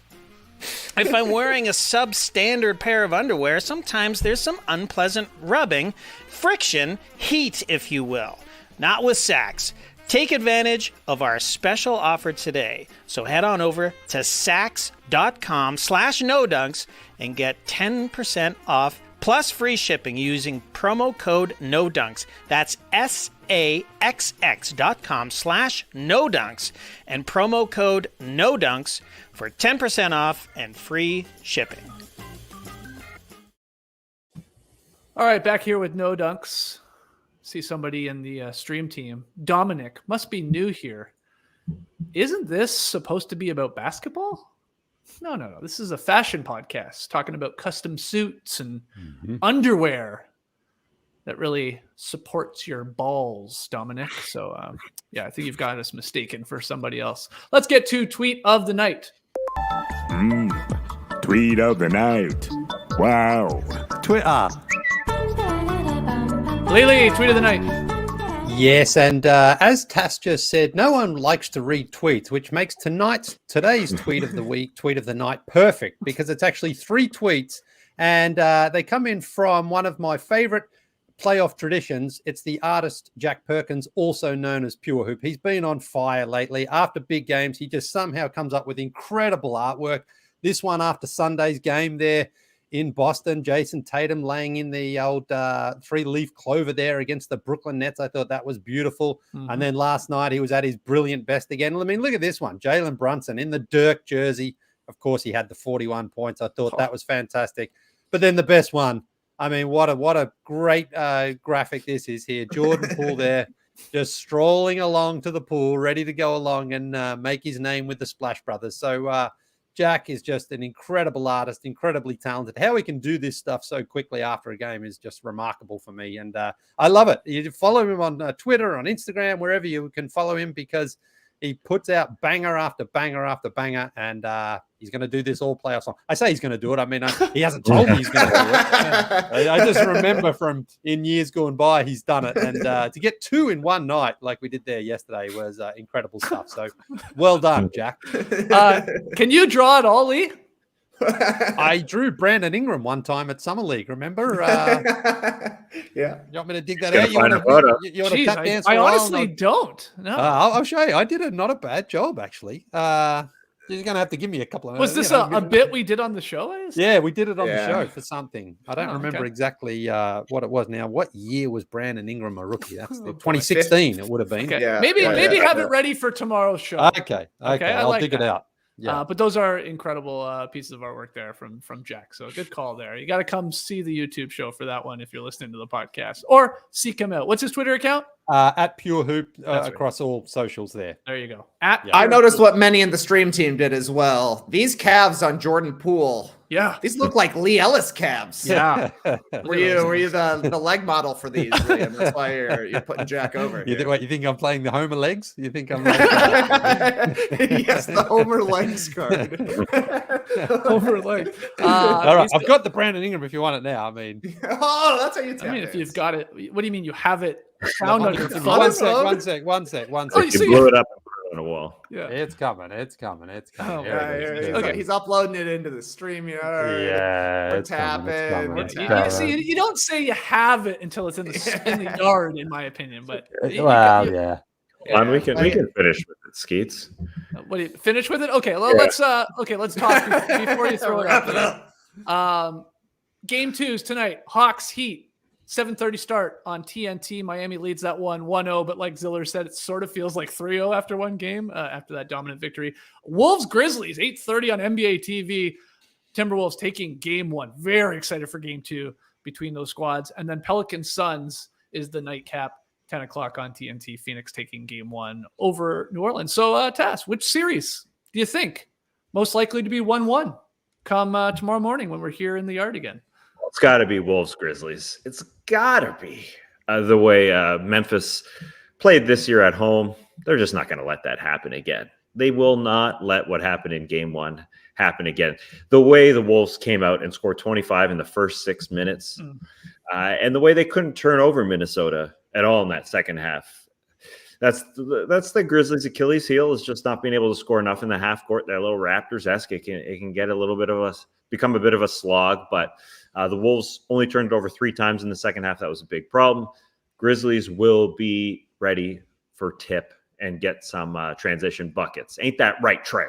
If I'm wearing a substandard pair of underwear, sometimes there's some unpleasant rubbing, friction, heat, if you will. Not with Sax. Take advantage of our special offer today. So head on over to sax.com/nodunks and get 10% off plus free shipping using promo code NODUNKS. That's saxx.com/nodunks and promo code NODUNKS for 10% off and free shipping. All right, back here with No Dunks. See somebody in the stream team. Dominic must be new here. Isn't this supposed to be about basketball? No. This is a fashion podcast talking about custom suits and underwear that really supports your balls, Dominic. So, I think you've got us mistaken for somebody else. Let's get to tweet of the night. Tweet of the night. Wow. Twitter. Leigh, tweet of the night. Yes, and as Tass just said, no one likes to read tweets, which makes today's tweet of the week, tweet of the night, perfect, because it's actually 3 tweets, and they come in from one of my favorite playoff traditions. It's the artist Jack Perkins, also known as Pure Hoop. He's been on fire lately. After big games, he just somehow comes up with incredible artwork. This one after Sunday's game there in Boston, Jason Tatum laying in the old 3-leaf clover there against the Brooklyn Nets. I thought that was beautiful. And then last night he was at his brilliant best again. I mean, look at this one. Jalen Brunson in the Dirk jersey. Of course, he had the 41 points. I thought that was fantastic. But then the best one. I mean, what a great graphic this is here. Jordan Poole there just strolling along to the pool, ready to go along and make his name with the Splash Brothers. So, Jack is just an incredible artist, incredibly talented. How he can do this stuff so quickly after a game is just remarkable for me. And I love it. You follow him on Twitter, on Instagram, wherever you can follow him, because he puts out banger after banger after banger. And he's going to do this all playoffs on. I say he's going to do it. I mean, he hasn't told me he's going to do it. I just remember from in years gone by, he's done it. And to get 2 in one night, like we did there yesterday, was incredible stuff. So well done, Jack. Can you draw it all, Leigh? I drew Brandon Ingram one time at Summer League, remember? Yeah. You want me to dig that Gotta out? You find want a photo. to tap dance for I a while? honestly don't. No. I'll show you. I did not a bad job, actually. You're going to have to give me a couple of Was this a bit we did on the show? Yeah, we did it on the show for something. I don't remember okay. exactly what it was now. What year was Brandon Ingram a rookie? That's 2016 it would have been. Okay. Yeah, maybe have yeah. it ready for tomorrow's show. Okay. I'll like dig that. it out. Yeah. But those are incredible pieces of artwork there from Jack. So good call there. You got to come see the YouTube show for that one if you're listening to the podcast, or seek him out. What's his Twitter account? At Pure Hoop Right. across all socials there. There you go. At I noticed what many in the stream team did as well. These calves on Jordan Poole. Yeah. These look like Lee Ellis calves. Yeah. Were you the leg model for these, Liam? That's why you're putting Jack over You here. think I'm playing the Homer legs? You think I'm like Yes, the Homer legs card. Over like. all right, I've got the Brandon Ingram if you want it now. I mean, Oh, that's how you tap I mean, if dance. you've got it, what do you mean you have it found on your Give me phone? one sec. Oh, You so blew it up and put it on a wall. Yeah. It's coming. Oh, Here it is. Okay. He's uploading it into the StreamYard. Yeah, We're it's coming, it's tapping. coming, We're it's You, coming. you see, you don't say you have it until it's in the yard, in my opinion. But Well, yeah. Come on, we can finish with it, Skeets. What do you finish with it? Okay, well, let's talk before you throw it up. Game 2's tonight. Hawks Heat, 7:30 start on TNT. Miami leads that one 1-0, but like Ziller said, it sort of feels like 3-0 after one game, after that dominant victory. Wolves Grizzlies, 8:30 on NBA TV. Timberwolves taking game 1. Very excited for game 2 between those squads. And then Pelicans Suns is the nightcap, 10 o'clock on TNT. Phoenix taking game 1 over New Orleans. So, Tass, which series do you think most likely to be 1-1 come tomorrow morning when we're here in the yard again? It's got to be Wolves Grizzlies. It's got to be the way Memphis played this year at home. They're just not going to let that happen again. They will not let what happened in game 1 happen again. The way the Wolves came out and scored 25 in the first 6 minutes, and the way they couldn't turn over Minnesota at all in that second half. That's the Grizzlies' Achilles heel, is just not being able to score enough in the half court. That little Raptors-esque. It can get a little bit of become a bit of a slog, but the Wolves only turned it over 3 times in the second half. That was a big problem. Grizzlies will be ready for tip and get some transition buckets. Ain't that right, Trey?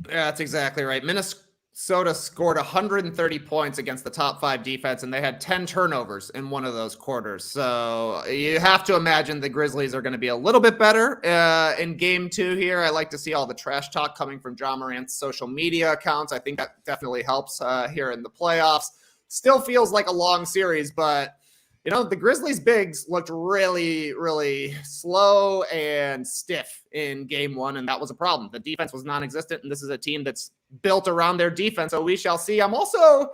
Yeah, that's exactly right. Minnesota scored 130 points against the top 5 defense, and they had 10 turnovers in one of those quarters. So you have to imagine the Grizzlies are going to be a little bit better in game 2 here. I like to see all the trash talk coming from Ja Morant's social media accounts. I think that definitely helps here in the playoffs. Still feels like a long series, but the Grizzlies bigs looked really, really slow and stiff in game 1, and that was a problem. The defense was non-existent, and this is a team that's built around their defense, so we shall see. I'm also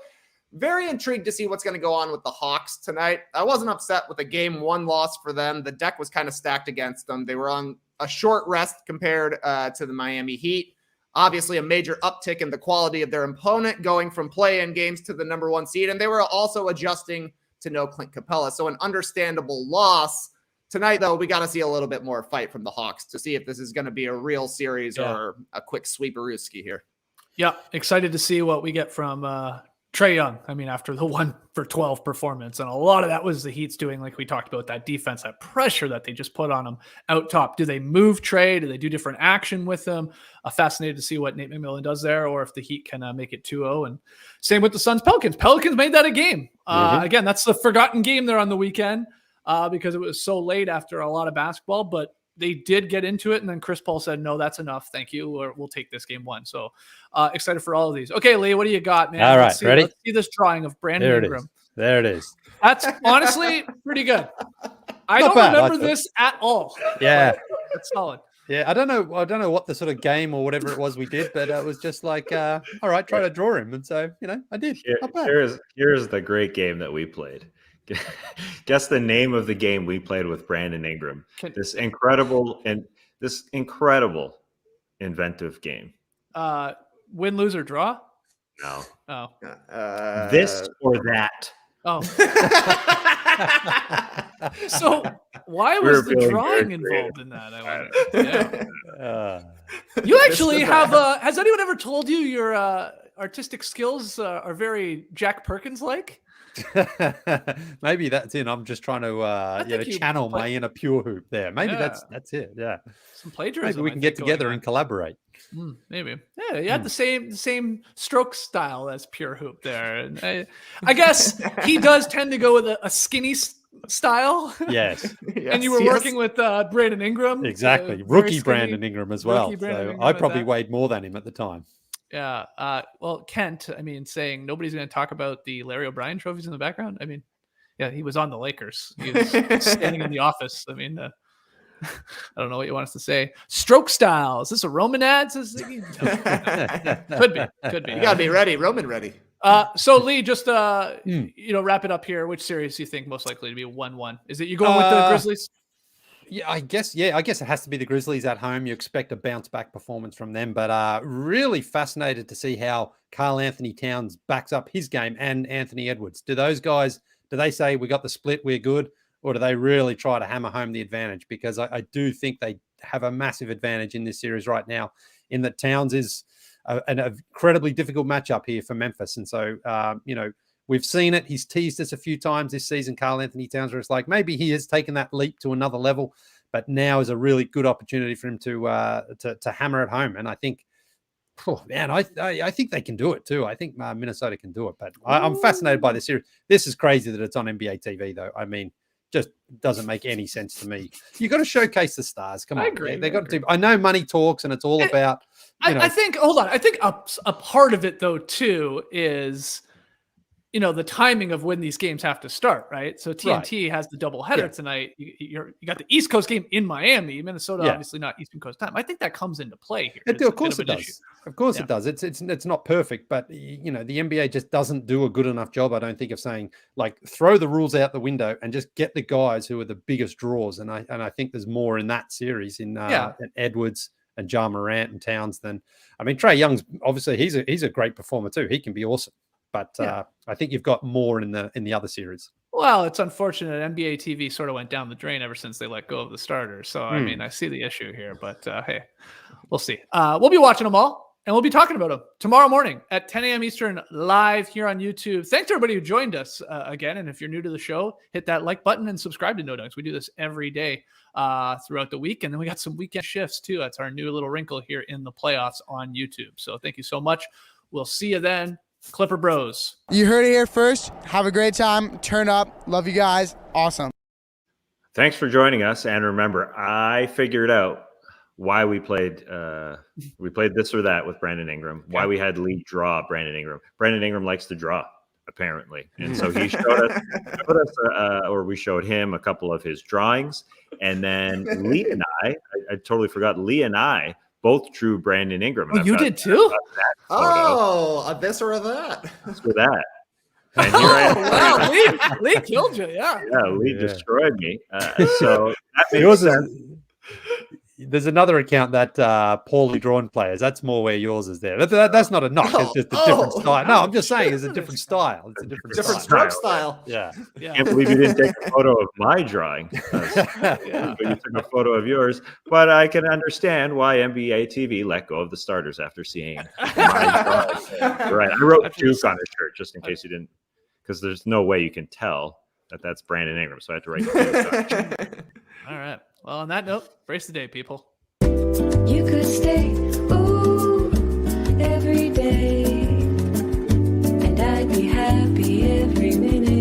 very intrigued to see what's going to go on with the Hawks tonight. I wasn't upset with a game 1 loss for them. The deck was kind of stacked against them. They were on a short rest compared to the Miami Heat. Obviously, a major uptick in the quality of their opponent going from play-in games to the number 1 seed, and they were also adjusting to no Clint Capella. So an understandable loss. Tonight, though, we got to see a little bit more fight from the Hawks to see if this is going to be a real series or a quick sweeperooski here. Yeah, excited to see what we get from Trae Young. I mean, after the 1 for 12 performance, and a lot of that was the Heat's doing, like we talked about, that defense, that pressure that they just put on him out top. Do they move Trae? Do they do different action with him? Fascinated to see what Nate McMillan does there, or if the Heat can make it 2-0. And same with the Suns Pelicans. Pelicans made that a game. Again, that's the forgotten game there on the weekend because it was so late after a lot of basketball, but they did get into it, and then Chris Paul said, no, that's enough. Thank you. Or we'll take this game 1. So excited for all of these. Okay, Leigh, what do you got, man? All right, ready? Let's see this drawing of Brandon Ingram. There it is. That's honestly pretty good. I Not don't bad, remember this at all. Yeah. It's solid. Yeah, I don't know what the sort of game or whatever it was we did, but it was just like, all right, try to draw him. And so, I did. Not bad. Here's the great game that we played. Guess the name of the game we played with Brandon Ingram. This incredible inventive game. Win, lose, or draw? No. Oh. This or that. Oh. So why was the drawing involved in that? I wonder. Yeah. You actually have has anyone ever told you your artistic skills are very Jack Perkins like? Maybe that's it. I'm just trying to channel my inner pure hoop there. Maybe that's it. Yeah. Some plagiarism. Maybe we can get together and collaborate. Maybe. Yeah, you had the same stroke style as pure hoop there. And I guess he does tend to go with a skinny style. Yes. And you were working with Brandon Ingram. Exactly. Rookie Brandon Ingram as well. So I probably weighed more than him at the time. Yeah. Well, Kent, saying nobody's going to talk about the Larry O'Brien trophies in the background. Yeah, he was on the Lakers. He was standing in the office. I don't know what you want us to say. Stroke style. Is this a Roman ad? Could be. You got to be ready. Roman ready. So Leigh, just wrap it up here. Which series do you think most likely to be 1-1? Is it you going with the Grizzlies? Yeah, I guess it has to be the Grizzlies at home. You expect a bounce back performance from them, but really fascinated to see how Karl Anthony Towns backs up his game and Anthony Edwards. Do those guys, do they say we got the split, we're good? Or do they really try to hammer home the advantage? Because I do think they have a massive advantage in this series right now, in that Towns is an incredibly difficult matchup here for Memphis. And so, we've seen it. He's teased us a few times this season, Karl Anthony Towns, where it's like maybe he has taken that leap to another level. but now is a really good opportunity for him to hammer it home. And I think, oh man, I think they can do it too. I think Minnesota can do it, but I'm fascinated by this series. This is crazy that it's on NBA TV though. I mean, just doesn't make any sense to me. You got to showcase the stars. Come on, I agree. They got to. I know money talks, and it's all about. I think. Hold on. I think a part of it though too is, the timing of when these games have to start, right? So TNT has the doubleheader tonight. You got the East Coast game in Miami, Minnesota, obviously not Eastern Coast time. I think that comes into play here. Of course it does. Of course it does. It's not perfect, but the NBA just doesn't do a good enough job, I don't think, of saying like throw the rules out the window and just get the guys who are the biggest draws. And I think there's more in that series in Edwards and Ja Morant and Towns than Trae Young's obviously he's a great performer too. He can be awesome. But I think you've got more in the other series. Well, it's unfortunate. NBA TV sort of went down the drain ever since they let go of the starters. So, I see the issue here. But, hey, we'll see. We'll be watching them all, and we'll be talking about them tomorrow morning at 10 a.m. Eastern live here on YouTube. Thanks to everybody who joined us again. And if you're new to the show, hit that like button and subscribe to No Dunks. We do this every day throughout the week. And then we got some weekend shifts, too. That's our new little wrinkle here in the playoffs on YouTube. So thank you so much. We'll see you then. Clipper Bros. You heard it here first. Have a great time. Turn up. Love you guys. Awesome. Thanks for joining us. And remember, I figured out why we played this or that with Brandon Ingram, why we had Leigh draw Brandon Ingram. Brandon Ingram likes to draw, apparently. And so he showed us, or we showed him a couple of his drawings. And then Leigh and I totally forgot, Leigh and I both drew Brandon Ingram. Oh, you did too? A this or a that. For that. And here I am. Wow, Leigh killed you, yeah. Yeah, Leigh destroyed me. So that makes sense. There's another account that poorly drawn players. That's more where yours is there. That's not a knock. It's just a different style. No, I'm just saying it's a different style. It's a different stroke style. Yeah. Can't believe you didn't take a photo of my drawing. But you took a photo of yours. But I can understand why NBA TV let go of the starters after seeing my drawing. Right. I wrote Duke on his shirt just in case you didn't, because there's no way you can tell that that's Brandon Ingram. So I had to write Duke. All right. Well, on that note, brace the day, people. You could stay, ooh, every day, and I'd be happy every minute.